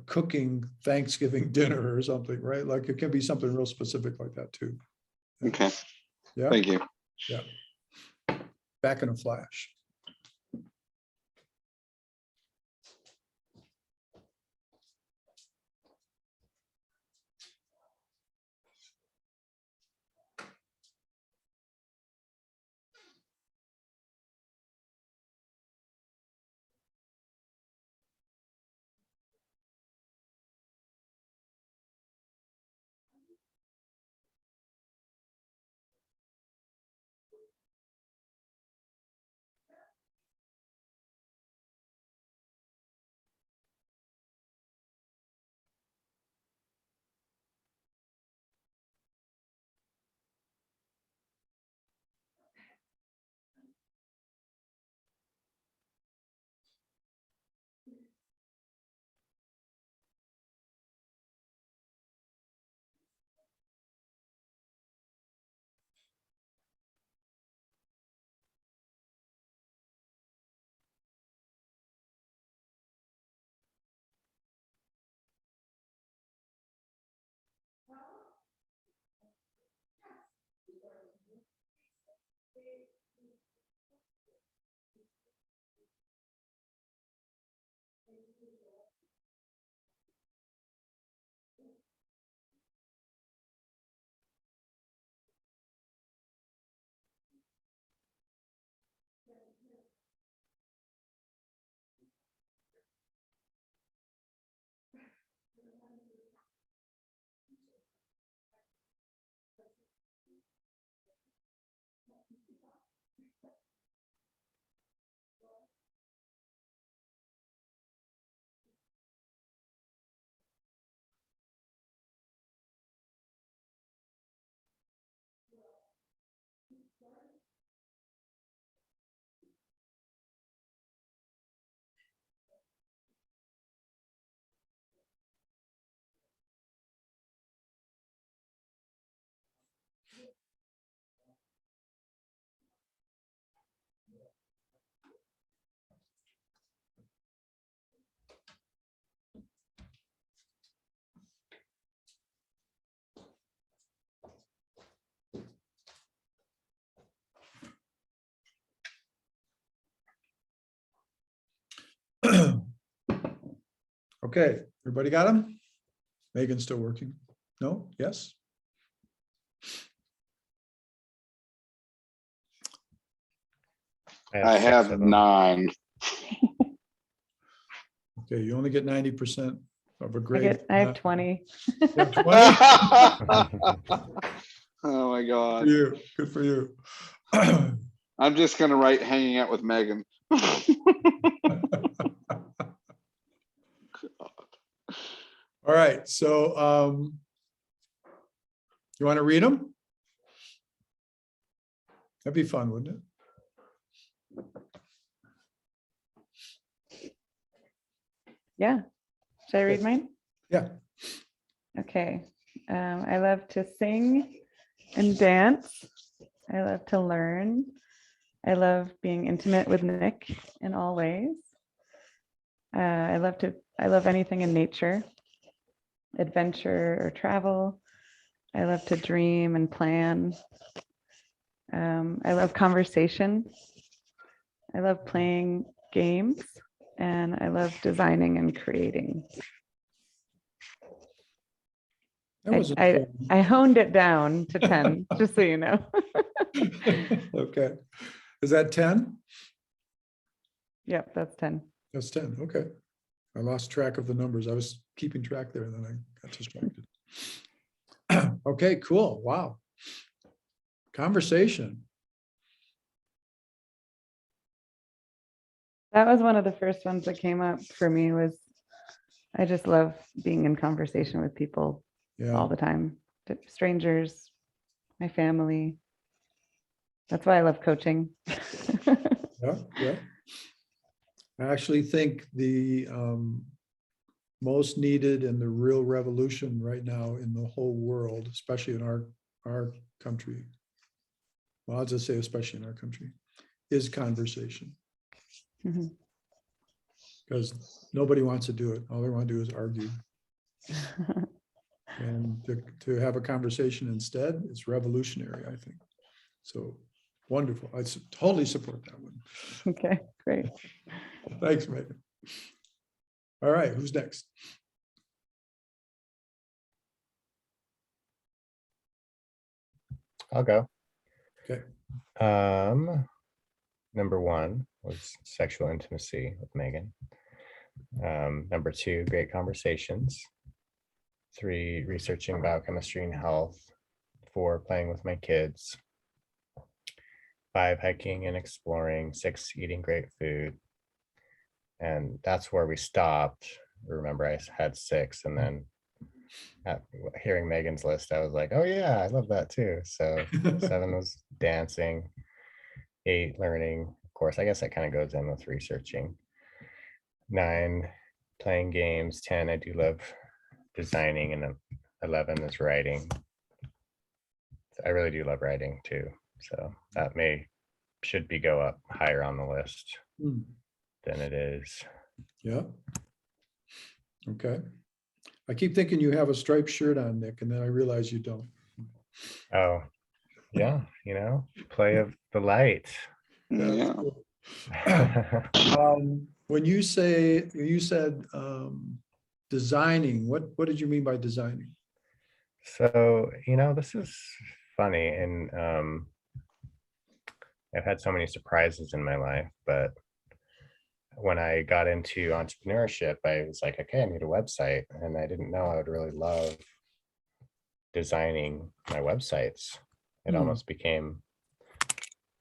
cooking Thanksgiving dinner or something, right? Like, it can be something real specific like that too. Okay. Yeah. Thank you. Yeah. Back in a flash. Okay, everybody got them? Megan's still working. No? Yes? I six have of them. 9. Okay, you only get 90% of a I grade. have 20. Yeah, 20? Oh my For God. you. Good for you. All I'm just gonna write hanging out with Megan. right, so you want to read them? That'd be fun, wouldn't it? Yeah. Should I read mine? Yeah. Okay. I love to sing and dance. I love to learn. I love being intimate with Nick in all ways. I love anything in nature, adventure or travel. I love to dream and plan. I love conversation. I love playing games, and I love designing and creating. That was I honed it down to 10, just so you know. okay. Is that 10? Yep, that's 10. That's 10. Okay. I lost track of the numbers. I was keeping track there and then I got distracted. Okay, cool. Wow. Conversation. That was one of the first ones that came up for me. Was I just love being in conversation with people Yeah. all the time, strangers, my family. That's why I love coaching. Yeah. Yeah. I actually think the most needed and the real revolution right now in the whole world, especially in our country, well, I'll just say especially in our country, is conversation. Mhm. Because nobody wants to do it. All they want to do is argue. And to have a conversation instead is revolutionary, I think. So wonderful. I totally support that one. Okay, great. Thanks, Megan. All right, who's next? I'll go. Okay. Number 1 was sexual intimacy with Megan. Number 2, great conversations. 3, researching biochemistry and health. 4, playing with my kids. 5, hiking and exploring. 6, eating great food. And that's where we stopped. Remember, I had 6, and then hearing Megan's list, I was like, oh yeah, I love that too. So 7 was dancing. 8, learning. Of course, I guess that kind of goes in with researching. 9, playing games. 10, I do love designing, and 11 is writing. I really do love writing too. So that should go up higher on the list than it is. Yeah. Okay. I keep thinking you have a striped shirt on, Nick, and then I realize you don't. Oh, yeah, play of the light. Yeah. When you said designing, what did you mean by designing? So, this is funny, and I've had so many surprises in my life, but when I got into entrepreneurship, I was like, okay, I need a website, and I didn't know I would really love designing my websites. It almost became,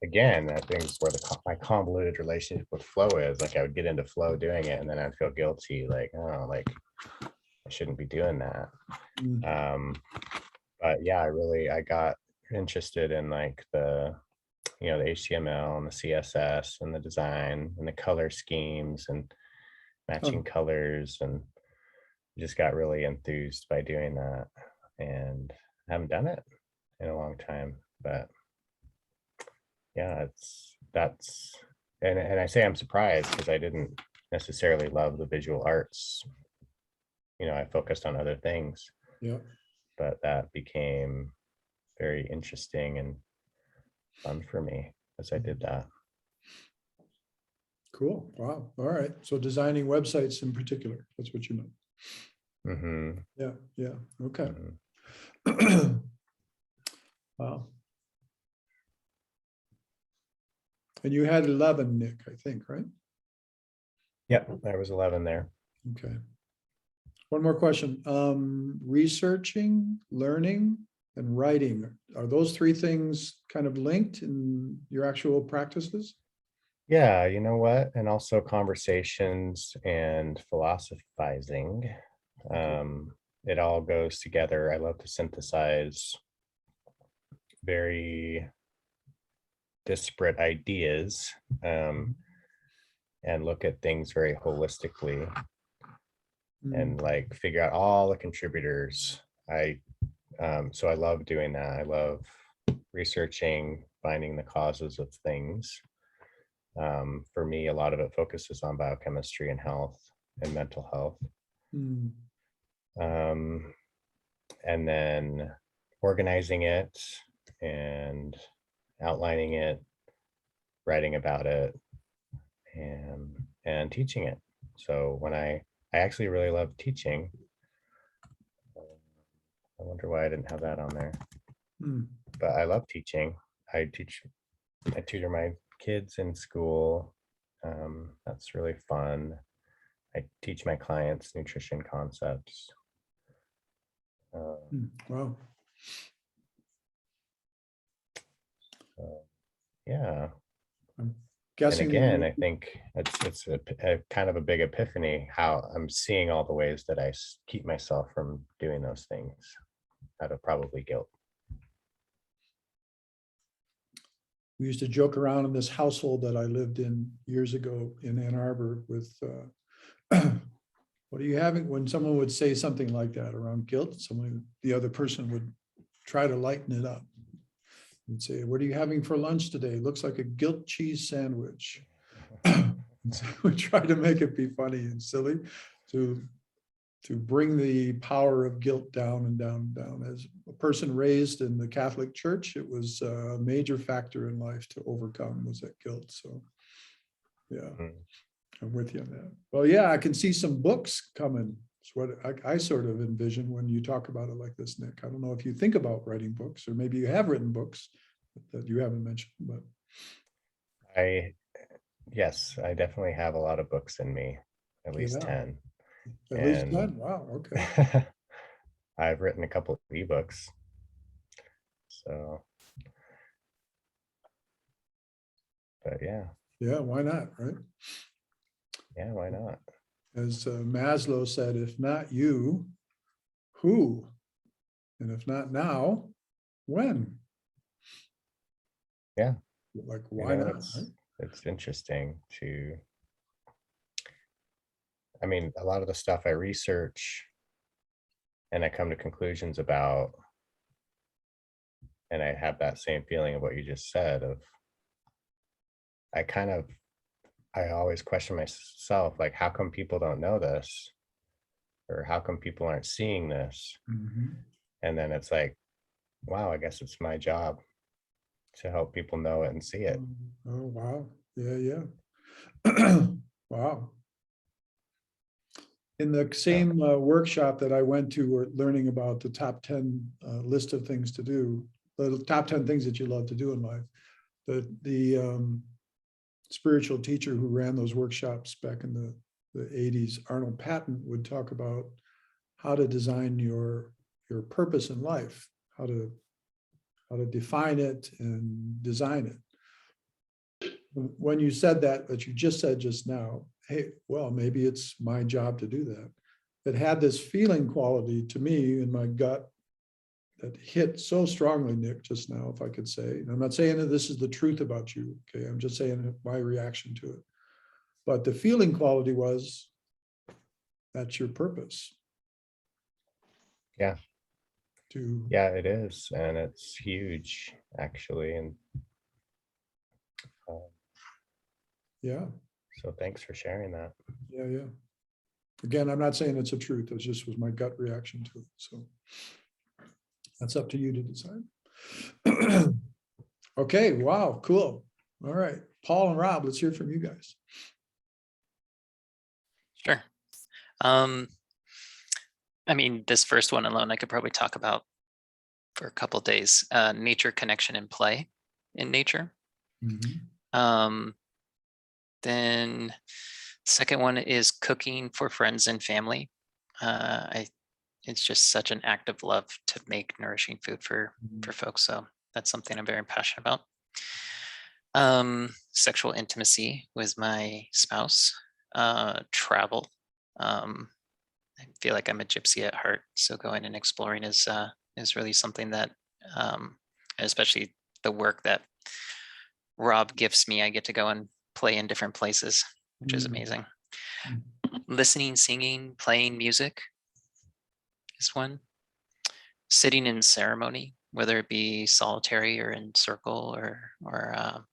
again, I think it's where my convoluted relationship with flow is. Like, I would get into flow doing it, and then I'd feel guilty, like, oh, like I shouldn't be doing that. But yeah, I got interested in like the HTML and the CSS and the design and the color schemes and matching colors, and just got really enthused by doing that. And I haven't done it in a long time, but yeah, and I say I'm surprised because I didn't necessarily love the visual arts. I focused on other things. Yeah. But that became very interesting and fun for me as I did that. Cool. Wow. All right. So designing websites in particular, that's what you meant. Mhm, Yeah, yeah, okay. mhm. Wow. And you had 11, Nick, I think, right? Yep, there was 11 there. Okay. One more question. Researching, learning, and writing, are those three things kind of linked in your actual practices? Yeah, you know what? And also conversations and philosophizing. It all goes together. I love to synthesize very disparate ideas, and look at things very holistically and like figure out all the contributors. So I love doing that. I love researching, finding the causes of things. For me, a lot of it focuses on biochemistry and health and mental health. Mm, And then organizing it and outlining it, writing about it, and teaching it. So when I actually really love teaching. I wonder why I didn't have that on there. mm. But I love teaching. I tutor my kids in school. That's really fun. I teach my clients nutrition concepts. Wow. Yeah. I'm And guessing. again, I think it's a kind of a big epiphany how I'm seeing all the ways that I keep myself from doing those things out of probably guilt. We used to joke around in this household that I lived in years ago in Ann Arbor with, what are you having? When someone would say something like that around guilt, the other person would try to lighten it up and say, what are you having for lunch today? Looks like a guilt cheese sandwich. So we try to make it be funny and silly to bring the power of guilt down and down and down. As a person raised in the Catholic Church, it was a major factor in life to overcome was that guilt. So yeah, I'm with you on that. Well, yeah, I can see some books coming. It's what I sort of envision when you talk about it like this, Nick. I don't know if you think about writing books, or maybe you have written books that you haven't mentioned, but. Yes, I definitely have a lot of books in me, at least Yeah. 10. At least And 10, wow, okay. I've written a couple of ebooks. So, but yeah. Yeah, why not, right? Yeah, why not? As Maslow said, if not you, who? And if not now, when? Yeah. Like, why not? Right? It's interesting I mean, a lot of the stuff I research and I come to conclusions about, and I have that same feeling of what you just said of, I always question myself, like, how come people don't know this? Or how come people aren't seeing this? Mhm. And then it's like, wow, I guess it's my job to help people know it and see it. Oh, wow. Yeah, yeah. Wow. In the same workshop that I went to, we're learning about the top 10 list of things to do, the top 10 things that you love to do in life. The spiritual teacher who ran those workshops back in the 80s, Arnold Patton, would talk about how to design your purpose in life, how to define it and design it. When you said that you just said just now, hey, well, maybe it's my job to do that. It had this feeling quality to me in my gut that hit so strongly, Nick, just now, if I could say. And I'm not saying that this is the truth about you, okay? I'm just saying my reaction to it. But the feeling quality was, that's your purpose. Yeah. Yeah, it is. And it's huge, actually. And yeah, so thanks for sharing that. yeah. Again, I'm not saying it's a truth. It just was my gut reaction to it. So that's up to you to decide. Okay, wow, cool. All right, Paul and Rob, let's hear from you guys. Sure. Um, I mean, this first one alone, I could probably talk about for a couple days. Nature connection and play in nature. Mhm. Then second one is cooking for friends and family. It's just such an act of love to make nourishing food for folks. So that's something I'm very passionate about. Sexual intimacy with my spouse, travel. I feel like I'm a gypsy at heart, so going and exploring is really something that, especially the work that Rob gifts me, I get to go and play in different places, which is amazing. Listening, singing, playing music is one. Sitting in ceremony, whether it be solitary or in circle or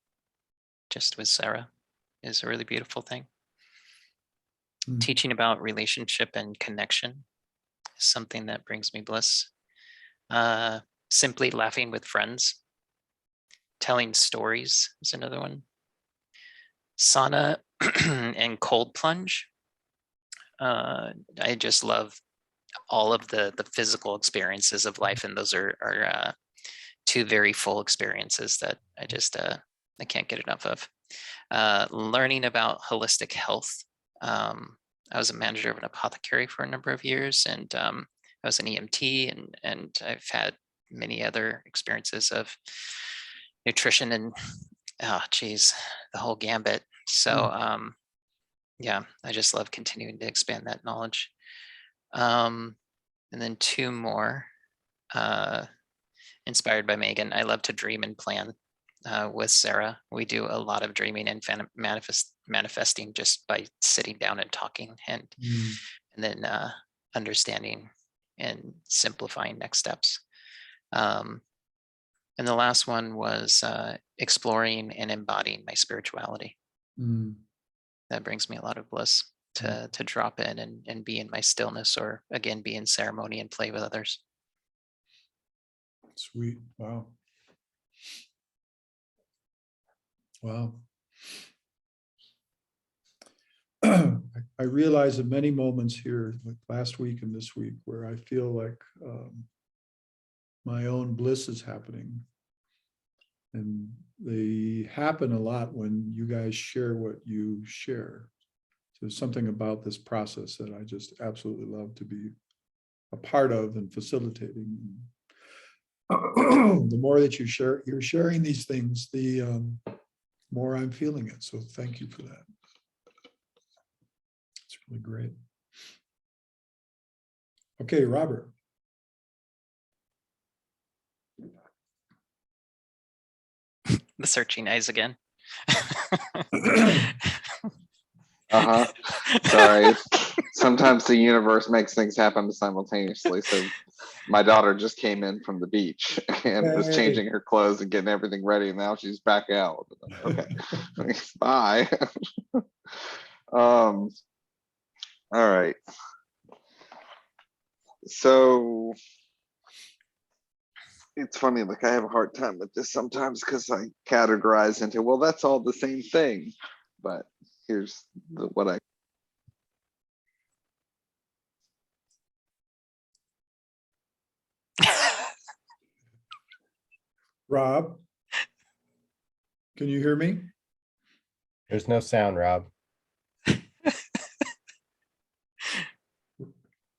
just with Sarah, is a really beautiful thing. Teaching about relationship and connection is something that brings me bliss. Simply laughing with friends. Telling stories is another one. Sauna and cold plunge. I just love all of the physical experiences of life, and those are two very full experiences that I just I can't get enough of. Learning about holistic health. I was a manager of an apothecary for a number of years, and I was an EMT, and I've had many other experiences of nutrition and the whole gambit. So yeah, I just love continuing to expand that knowledge. And then two more, inspired by Megan. I love to dream and plan with Sarah. We do a lot of dreaming and manifesting just by sitting down and talking, and then understanding and simplifying next steps. And the last one was exploring and embodying my spirituality. That brings me a lot of bliss to drop in and be in my stillness, or again, be in ceremony and play with others. Sweet. Wow. Wow. I realize at many moments here, like last week and this week, where I feel like my own bliss is happening. And they happen a lot when you guys share what you share. So there's something about this process that I just absolutely love to be a part of and facilitating. The more that you're sharing these things, the more I'm feeling it. So thank you for that. It's really great. Okay, Robert. The searching eyes again. Sorry. Sometimes the universe makes things happen simultaneously. So my daughter just came in from the beach and was changing her clothes and getting everything ready. And now she's back out. Okay. Bye. All right. So it's funny, like I have a hard time with this sometimes because I categorize into, well, that's all the same thing. But here's what I. Rob, can you hear me? There's no sound, Rob.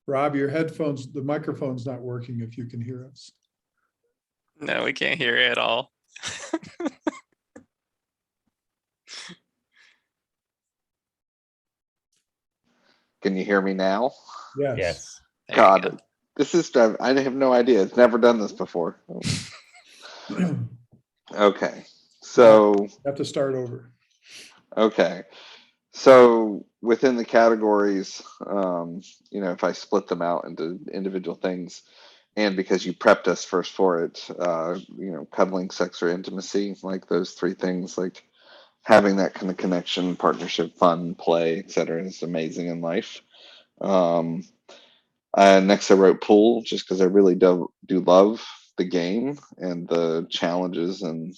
Rob, your headphones, the microphone's not working if you can hear us. No, we can't hear it at all. Can you hear me now? Yes. God, this is, I have no idea. It's never done this before. Okay, so. You have to start over. Okay, so within the categories, if I split them out into individual things, and because you prepped us first for it, cuddling, sex, or intimacy, like those three things, like having that kind of connection, partnership, fun, play, etc., is amazing in life. Next I wrote pool, just because I really do love the game and the challenges and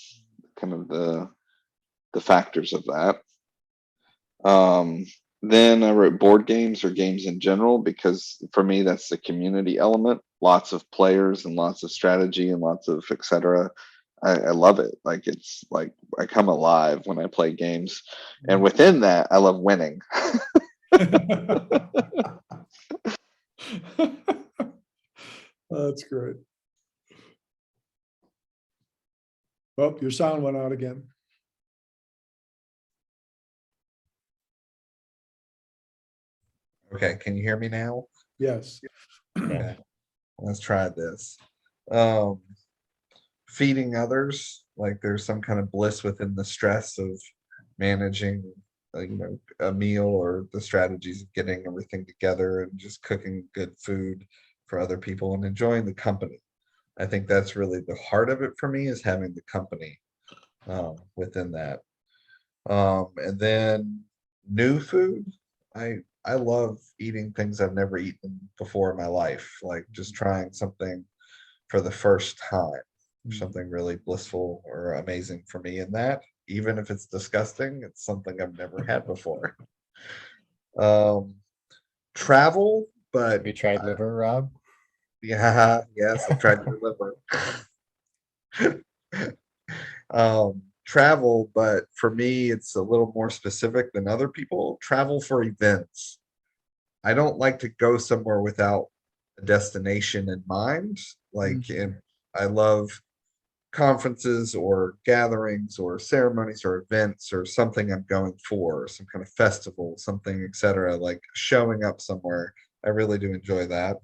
kind of the factors of that. Then I wrote board games or games in general, because for me, that's the community element. Lots of players and lots of strategy and lots of et cetera. I love it. Like, it's like I come alive when I play games. And within that, I love winning. That's great. Well, your sound went out again. Okay, can you hear me now? Yes. Okay, let's try this. Feeding others, like there's some kind of bliss within the stress of managing, a meal, or the strategies of getting everything together and just cooking good food for other people and enjoying the company. I think that's really the heart of it for me, is having the company within that. And then new food. I love eating things I've never eaten before in my life, like just trying something for the first time, something really blissful or amazing for me in that. Even if it's disgusting, it's something I've never had before. Travel, but Have you tried liver, Rob? yeah, yes, I've tried your liver. Travel, but for me, it's a little more specific than other people. Travel for events. I don't like to go somewhere without a destination in mind. Like, and I love conferences or gatherings or ceremonies or events or something I'm going for, some kind of festival, something, etc. Like showing up somewhere. I really do enjoy that.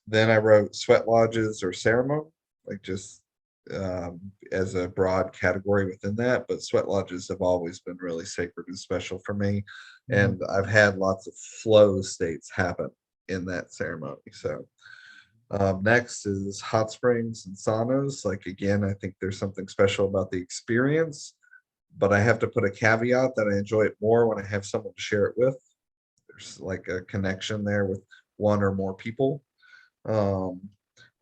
Then I wrote sweat lodges or ceremony, like just as a broad category within that. But sweat lodges have always been really sacred and special for me. And I've had lots of flow states happen in that ceremony. So next is hot springs and saunas. Like, again, I think there's something special about the experience, but I have to put a caveat that I enjoy it more when I have someone to share it with. There's like a connection there with one or more people.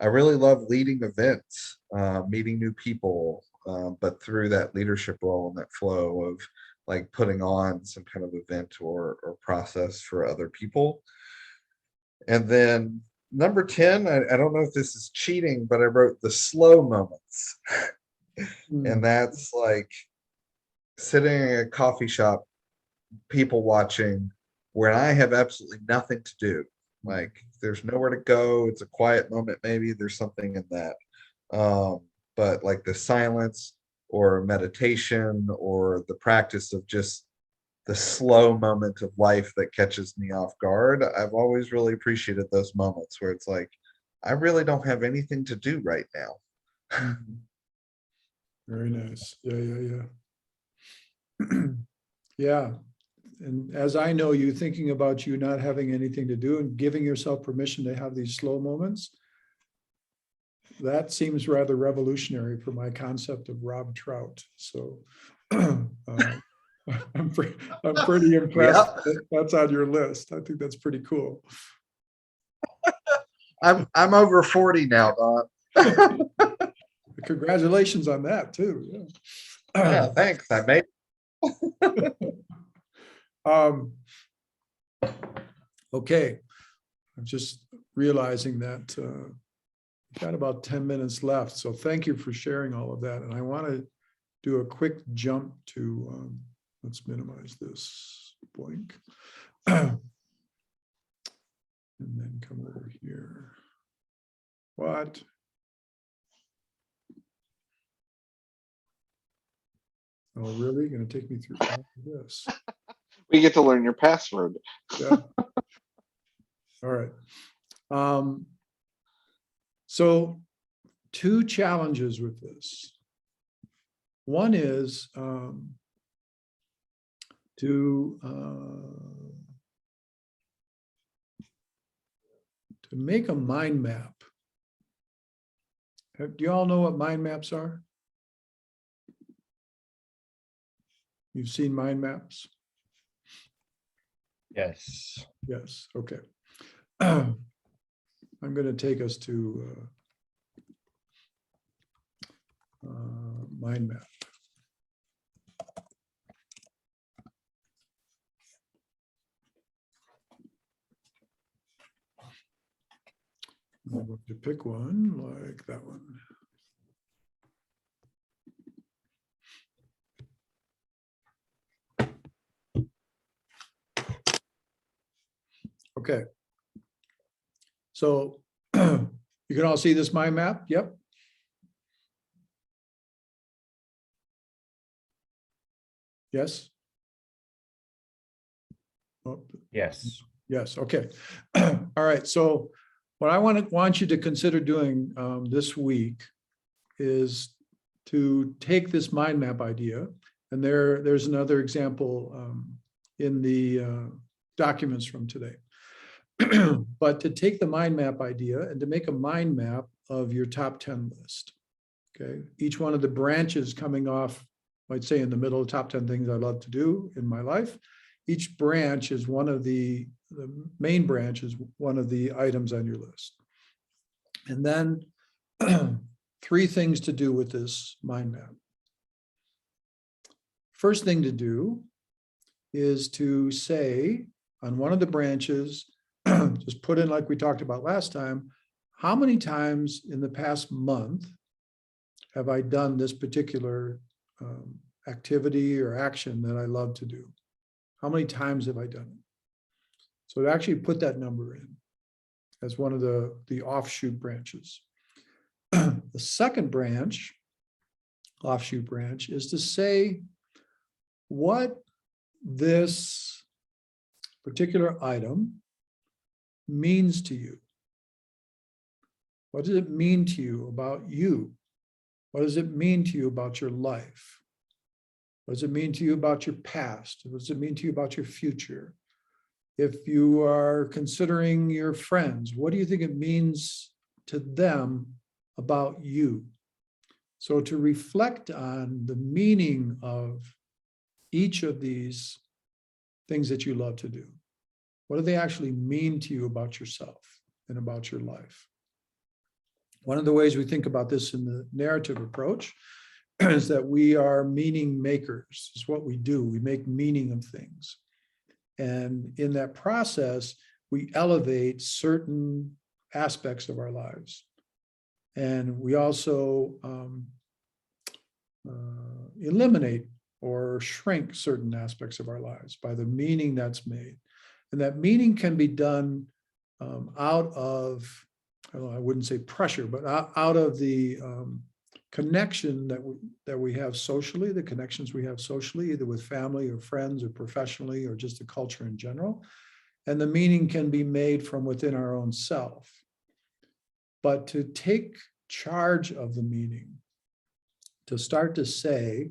I really love leading events, meeting new people, but through that leadership role and that flow of like putting on some kind of event or process for other people. And then number 10, I don't know if this is cheating, but I wrote the slow moments. And that's like sitting in a coffee shop, people watching, where I have absolutely nothing to do. Like, there's nowhere to go. It's a quiet moment. Maybe there's something in that. But like the silence or meditation or the practice of just the slow moment of life that catches me off guard. I've always really appreciated those moments where it's like, I really don't have anything to do right now. Very nice. Yeah. Yeah. And as I know you, thinking about you not having anything to do and giving yourself permission to have these slow moments, that seems rather revolutionary for my concept of Rob Trout. So I'm pretty impressed that's on your list. I think that's pretty cool. I'm over 40 now, Don. Congratulations on that too. Yeah, thanks. I made okay. I'm just realizing that we've got about 10 minutes left. So thank you for sharing all of that. And I want to do a quick jump to, let's minimize this, blink. And then come over here. What? Oh, really? Going to take me through all of this? We get to learn your password. Yeah. All right. So two challenges with this. One is to make a mind map. Do you all know what mind maps are? You've seen mind maps? Yes. Yes, okay. I'm going to take us to mind map. I'm going to pick one like that one. Okay. So you can all see this mind map? Yep. Yes? Oh, Yes. yes, okay. All right, so what I want you to consider doing this week is to take this mind map idea, and there's another example in the documents from today. But to take the mind map idea and to make a mind map of your top 10 list. Okay, each one of the branches coming off, I'd say in the middle of top 10 things I love to do in my life. Each branch is one of the main branch is one of the items on your list. And then 3 things to do with this mind map. First thing to do is to say on one of the branches, just put in like we talked about last time, how many times in the past month have I done this particular activity or action that I love to do? How many times have I done it? So to actually put that number in as one of the offshoot branches. The second branch, offshoot branch, is to say what this particular item means to you. What does it mean to you about you? What does it mean to you about your life? What does it mean to you about your past? What does it mean to you about your future? If you are considering your friends, what do you think it means to them about you? So to reflect on the meaning of each of these things that you love to do. What do they actually mean to you about yourself and about your life? One of the ways we think about this in the narrative approach is that we are meaning makers. It's what we do. We make meaning of things. And in that process, we elevate certain aspects of our lives. And we also eliminate or shrink certain aspects of our lives by the meaning that's made. And that meaning can be done out of, I wouldn't say pressure, but out of the connection that we have socially, the connections we have socially, either with family or friends or professionally or just the culture in general. And the meaning can be made from within our own self. But to take charge of the meaning, to start to say,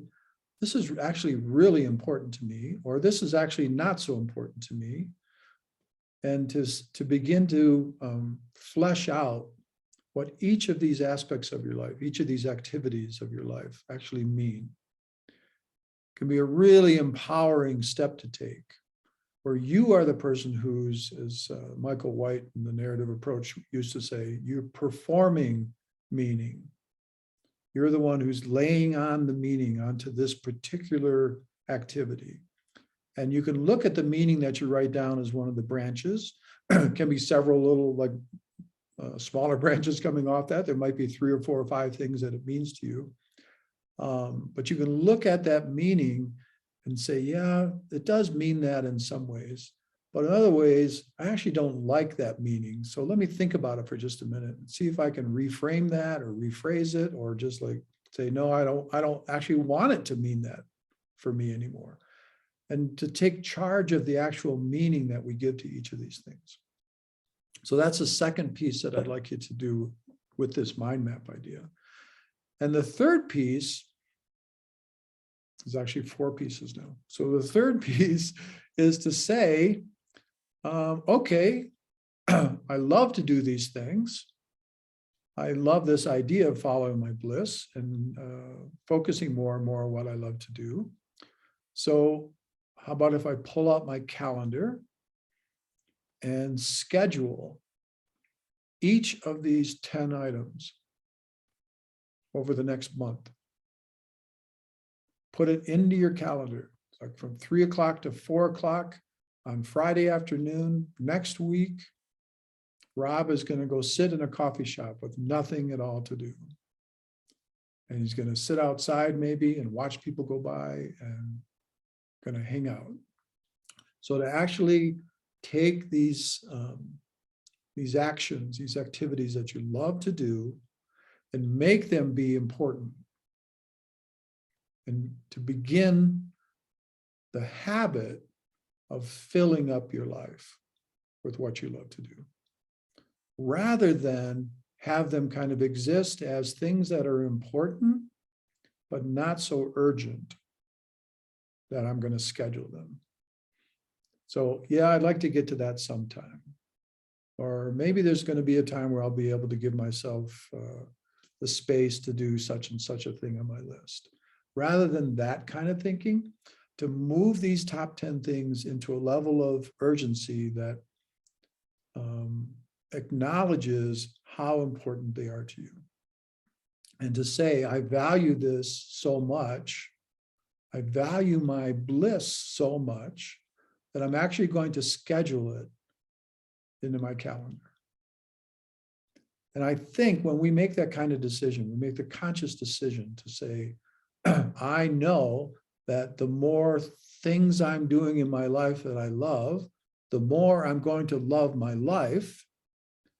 this is actually really important to me, or this is actually not so important to me, and to begin to flesh out what each of these aspects of your life, each of these activities of your life actually mean. Can be a really empowering step to take, where you are the person who's, as Michael White in the narrative approach used to say, you're performing meaning. You're the one who's laying on the meaning onto this particular activity. And you can look at the meaning that you write down as one of the branches. It can be several little like smaller branches coming off that. There might be 3 or 4 or 5 things that it means to you. But you can look at that meaning and say, yeah, it does mean that in some ways. But in other ways, I actually don't like that meaning. So let me think about it for just a minute and see if I can reframe that or rephrase it, or just like say, no, I don't actually want it to mean that for me anymore. And to take charge of the actual meaning that we give to each of these things. So that's the second piece that I'd like you to do with this mind map idea. And the third piece is actually 4 pieces now. So the third piece is to say, okay, I love to do these things. I love this idea of following my bliss and focusing more and more on what I love to do. So how about if I pull out my calendar and schedule each of these 10 items over the next month? Put it into your calendar, it's like from 3 o'clock to 4 o'clock on Friday afternoon next week. Rob is going to go sit in a coffee shop with nothing at all to do. And he's going to sit outside maybe and watch people go by and going to hang out. So to actually take these actions, these activities that you love to do and make them be important. And to begin the habit of filling up your life with what you love to do, rather than have them kind of exist as things that are important, but not so urgent that I'm going to schedule them. So yeah, I'd like to get to that sometime. Or maybe there's going to be a time where I'll be able to give myself the space to do such and such a thing on my list. Rather than that kind of thinking, to move these top 10 things into a level of urgency that acknowledges how important they are to you. And to say, I value this so much, I value my bliss so much that I'm actually going to schedule it into my calendar. And I think when we make that kind of decision, we make the conscious decision to say, I know that the more things I'm doing in my life that I love, the more I'm going to love my life.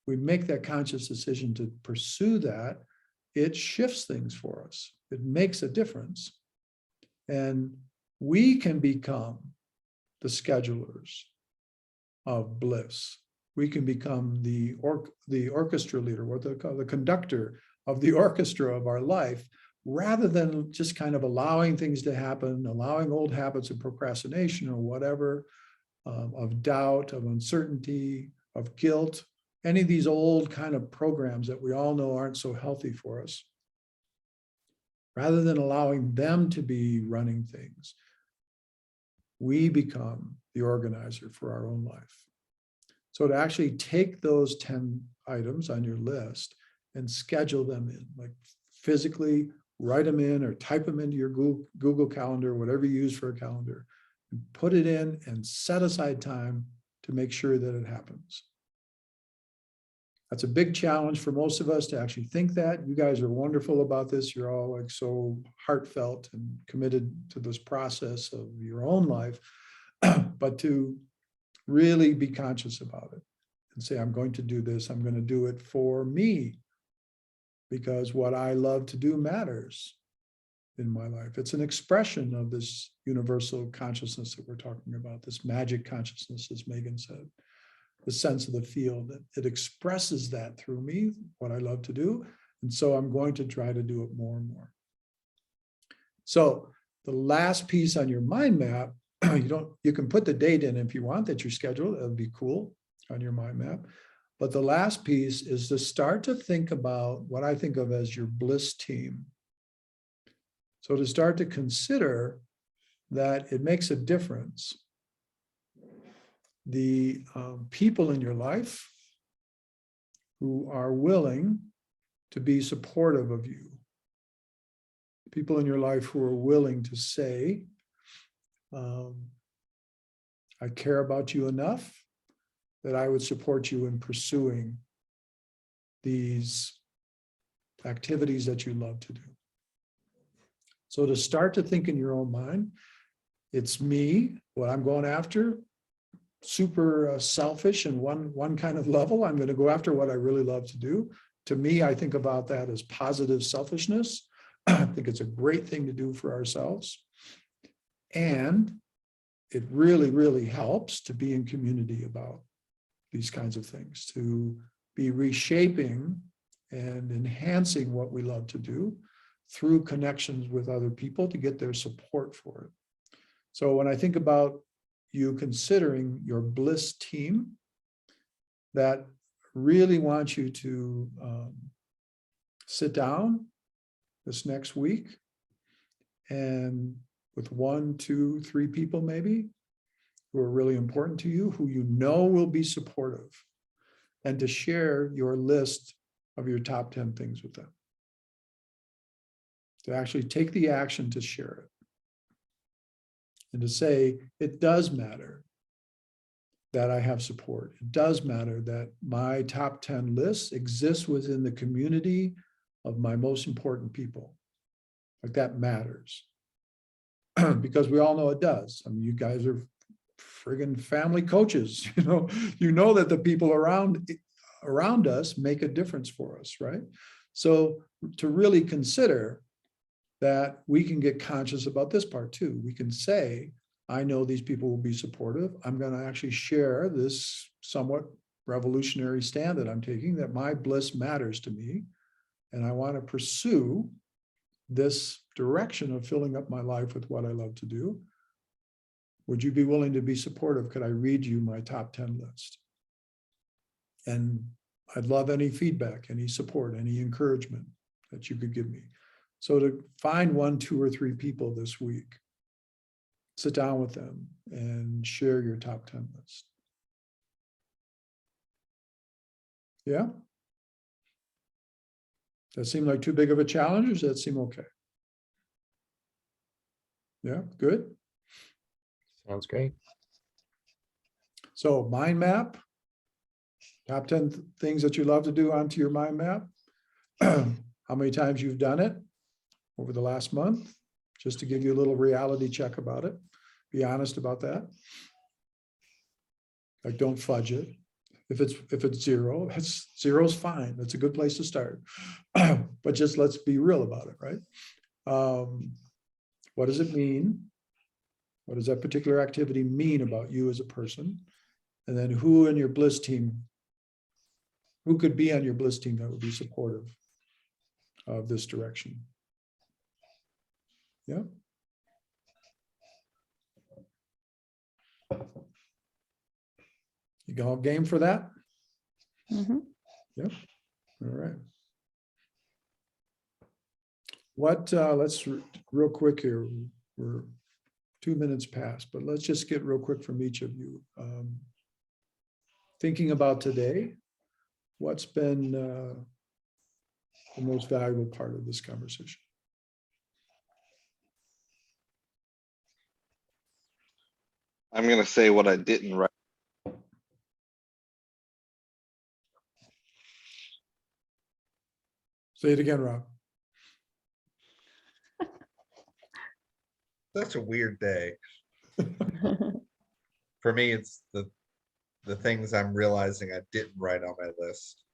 We make that conscious decision to pursue that, it shifts things for us. It makes a difference. And we can become the schedulers of bliss. We can become the orchestra leader, what they call the conductor of the orchestra of our life, rather than just kind of allowing things to happen, allowing old habits of procrastination or whatever, of doubt, of uncertainty, of guilt, any of these old kind of programs that we all know aren't so healthy for us. Rather than allowing them to be running things, we become the organizer for our own life. So to actually take those 10 items on your list and schedule them in, like physically write them in or type them into your Google Calendar, whatever you use for a calendar, and put it in and set aside time to make sure that it happens. That's a big challenge for most of us to actually think that. You guys are wonderful about this. You're all like so heartfelt and committed to this process of your own life, but to really be conscious about it and say, I'm going to do this. I'm going to do it for me because what I love to do matters in my life. It's an expression of this universal consciousness that we're talking about, this magic consciousness, as Megan said. The sense of the field, that it expresses that through me, what I love to do. And so I'm going to try to do it more and more. So the last piece on your mind map, you can put the date in if you want that you're scheduled, that would be cool on your mind map. But the last piece is to start to think about what I think of as your bliss team. So to start to consider that it makes a difference. The people in your life who are willing to be supportive of you. People in your life who are willing to say, I care about you enough that I would support you in pursuing these activities that you love to do. So to start to think in your own mind, it's me, what I'm going after, super selfish in one kind of level. I'm going to go after what I really love to do. To me, I think about that as positive selfishness. I think it's a great thing to do for ourselves. And it really, really helps to be in community about these kinds of things, to be reshaping and enhancing what we love to do through connections with other people to get their support for it. So when I think about you considering your bliss team that really wants you to sit down this next week and with 1, 2, 3 people maybe who are really important to you, who you know will be supportive, and to share your list of your top 10 things with them. To actually take the action to share it. And to say, it does matter that I have support. It does matter that my top 10 list exists within the community of my most important people. Like that matters. Because we all know it does. I mean, you guys are friggin' family coaches, you know that the people around us make a difference for us, right? So to really consider that we can get conscious about this part too. We can say, I know these people will be supportive. I'm going to actually share this somewhat revolutionary stand that I'm taking, that my bliss matters to me. And I want to pursue this direction of filling up my life with what I love to do. Would you be willing to be supportive? Could I read you my top 10 list? And I'd love any feedback, any support, any encouragement that you could give me. So to find 1, 2, or 3 people this week, sit down with them and share your top 10 list. Yeah? That seem like too big of a challenge, or does that seem okay? Yeah, good. Sounds great. So mind map, top 10 things that you love to do onto your mind map. How many times you've done it over the last month, just to give you a little reality check about it. Be honest about that. Like, don't fudge it. If it's 0, zero's fine. That's a good place to start. But just let's be real about it, right? What does it mean? What does that particular activity mean about you as a person? And then who in your bliss team, who could be on your bliss team that would be supportive of this direction? Yeah. You all game for that? Mm-hmm. Yep. All right. What, let's real quick here. We're 2 minutes past, but let's just get real quick from each of you. Thinking about today, what's been the most valuable part of this conversation? I'm going to say what I didn't write. Say it again, Rob. Such a weird day. For me, it's the things I'm realizing I didn't write on my list.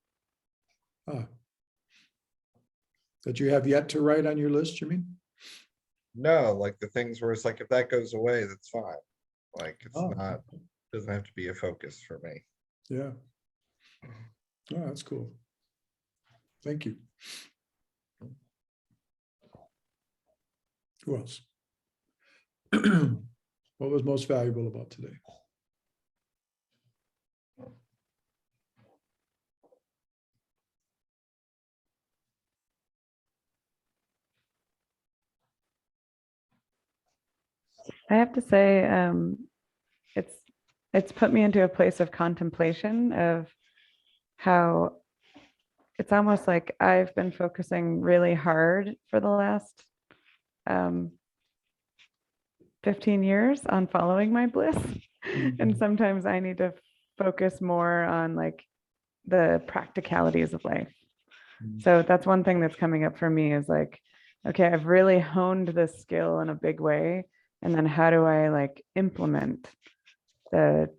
That you have yet to write on your list, you mean? No, like the things where it's like, if that goes away, that's fine. Like it's Oh. not, doesn't have to be a focus for me. Yeah. Oh, that's cool. Thank you. Who else? What was most valuable about today? I have to say, it's put me into a place of contemplation of how it's almost like I've been focusing really hard for the last 15 years on following my bliss. And sometimes I need to focus more on like the practicalities of life. So that's one thing that's coming up for me is like, okay, I've really honed this skill in a big way. And then how do I like implement the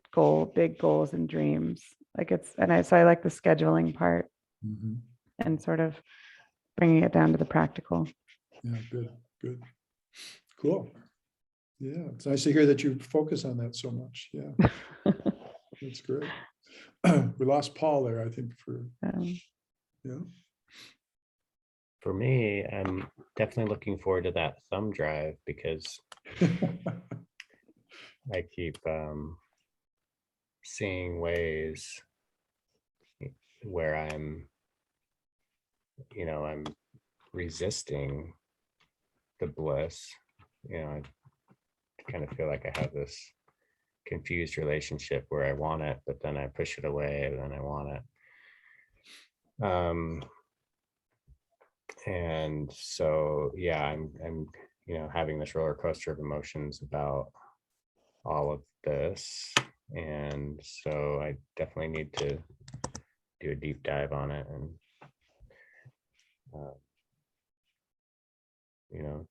big goals and dreams? Like so I like the scheduling part and sort of bringing it down to the practical. Yeah, good. Cool. Yeah, it's nice to hear that you focus on that so much. Yeah, that's great. We lost Paul there, I think, yeah. For me, I'm definitely looking forward to that thumb drive because I keep seeing ways where I'm resisting the bliss. I kind of feel like I have this confused relationship where I want it, but then I push it away, and then I want it. And so, yeah, I'm having this roller coaster of emotions about all of this. And so I definitely need to do a deep dive on it and, you know,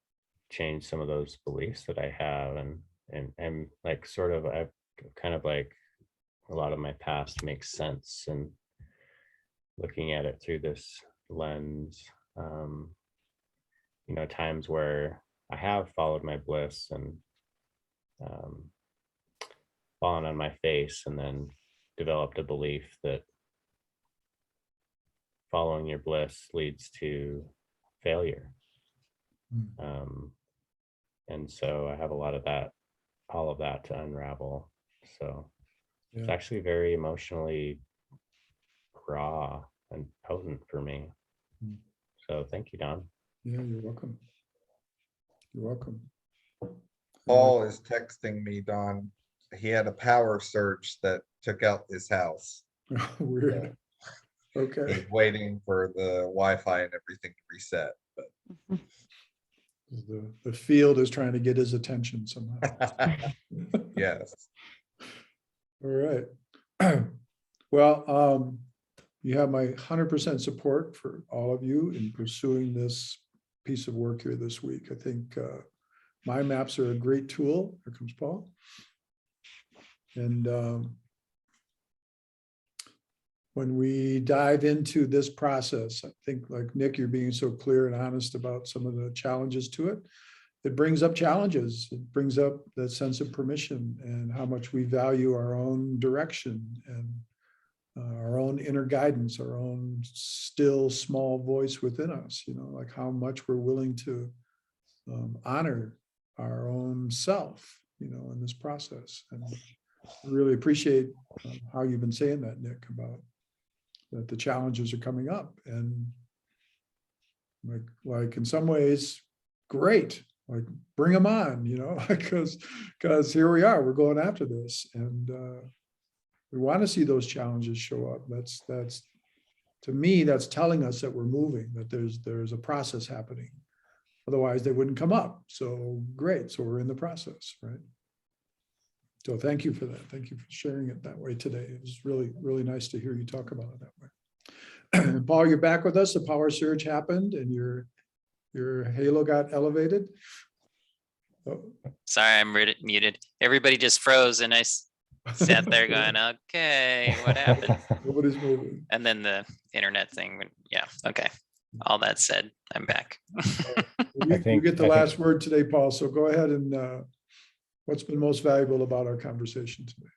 change some of those beliefs that I have, and like sort of I've kind of like a lot of my past makes sense, and looking at it through this lens, you know, times where I have followed my bliss and um, fallen on my face, and then developed a belief that following your bliss leads to failure. And so I have a lot of that, all of that to unravel. So it's actually very emotionally raw and potent for me. So thank you, Don. Yeah, you're welcome. You're welcome. Paul is texting me, Don. He had a power surge that took out his house. Weird. Okay. He's waiting for the Wi-Fi and everything to reset, but The field is trying to get his attention somehow. yes. All right. Well, you have my 100% support for all of you in pursuing this piece of work here this week. I think my maps are a great tool. Here comes Paul. And when we dive into this process, I think, like Nick, you're being so clear and honest about some of the challenges to it. It brings up challenges. It brings up that sense of permission and how much we value our own direction and our own inner guidance, our own still small voice within us, you know, like how much we're willing to honor our own self, you know, in this process. And I really appreciate how you've been saying that, Nick, about that the challenges are coming up, and like in some ways, great, like bring them on, you know, because here we are, we're going after this, and we want to see those challenges show up. That's to me, that's telling us that we're moving, that there's a process happening. Otherwise, they wouldn't come up. So great, so we're in the process, right? So thank you for that. Thank you for sharing it that way today. It was really, really nice to hear you talk about it that way. Paul, you're back with us. The power surge happened and your halo got elevated. Oh. Sorry, I'm muted. Everybody just froze and I sat there going, okay, what happened? Nobody's moving. And then the internet thing, yeah, okay. All that said, I'm back. You get the last word today, Paul. So go ahead and what's been most valuable about our conversation today?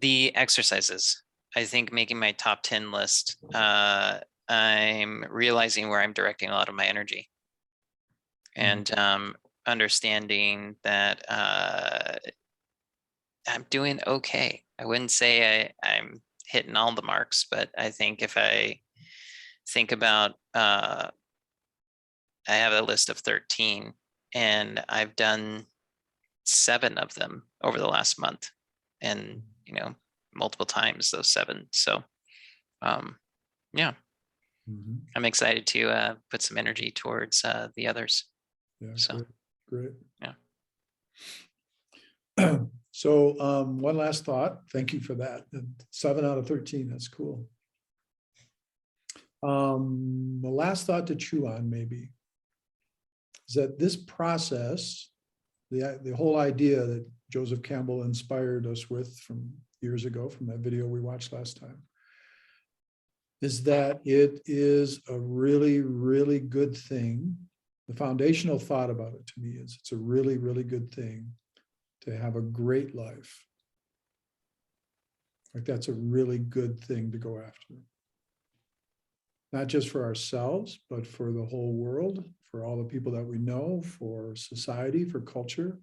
The exercises. I think making my top 10 list, I'm realizing where I'm directing a lot of my energy. And understanding that I'm doing okay. I wouldn't say I'm hitting all the marks, but I think if I think about, I have a list of 13 and I've done 7 of them over the last month, and, you know, multiple times those 7. So, yeah, I'm excited to put some energy towards the others. Yeah, so great. Yeah. So one last thought. Thank you for that. 7 out of 13. That's cool. The last thought to chew on maybe is that this process, the whole idea that Joseph Campbell inspired us with from years ago, from that video we watched last time, is that it is a really, really good thing. The foundational thought about it to me is it's a really, really good thing to have a great life. Like that's a really good thing to go after. Not just for ourselves, but for the whole world, for all the people that we know, for society, for culture.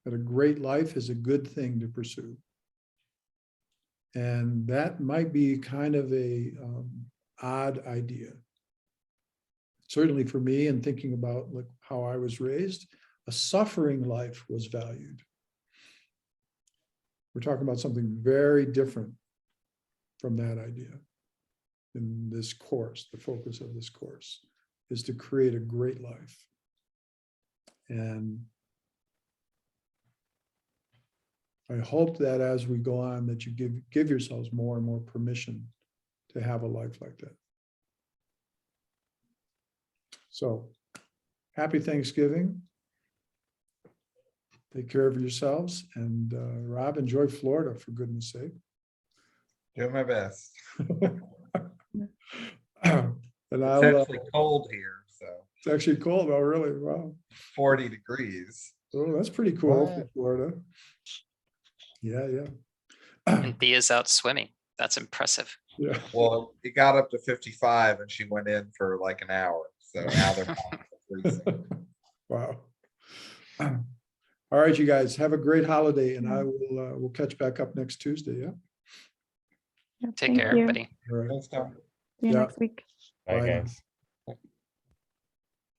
That a great life is a good thing to pursue. And that might be kind of a odd idea. Certainly for me, and thinking about like how I was raised, a suffering life was valued. We're talking about something very different from that idea. In this course, the focus of this course is to create a great life. And I hope that as we go on, that you give yourselves more and more permission to have a life like that. So happy Thanksgiving. Take care of yourselves, and Rob, enjoy Florida, for goodness sake. Doing my best. And It's I'll, actually cold here, so it's actually cold. Oh, really? Wow. 40 degrees. Oh, that's pretty cool for What? Florida. Yeah, And Thea's out swimming. That's impressive. yeah. Well, it got up to 55 and she went in for like an hour. So now they're back to freezing. Wow. All right, you guys, have a great holiday, and I will we'll catch back up next Tuesday. Yeah. Yeah, Take thank care, you. everybody. All right. Thanks, Tom. See you Yeah. next week. Bye, Bye now. guys.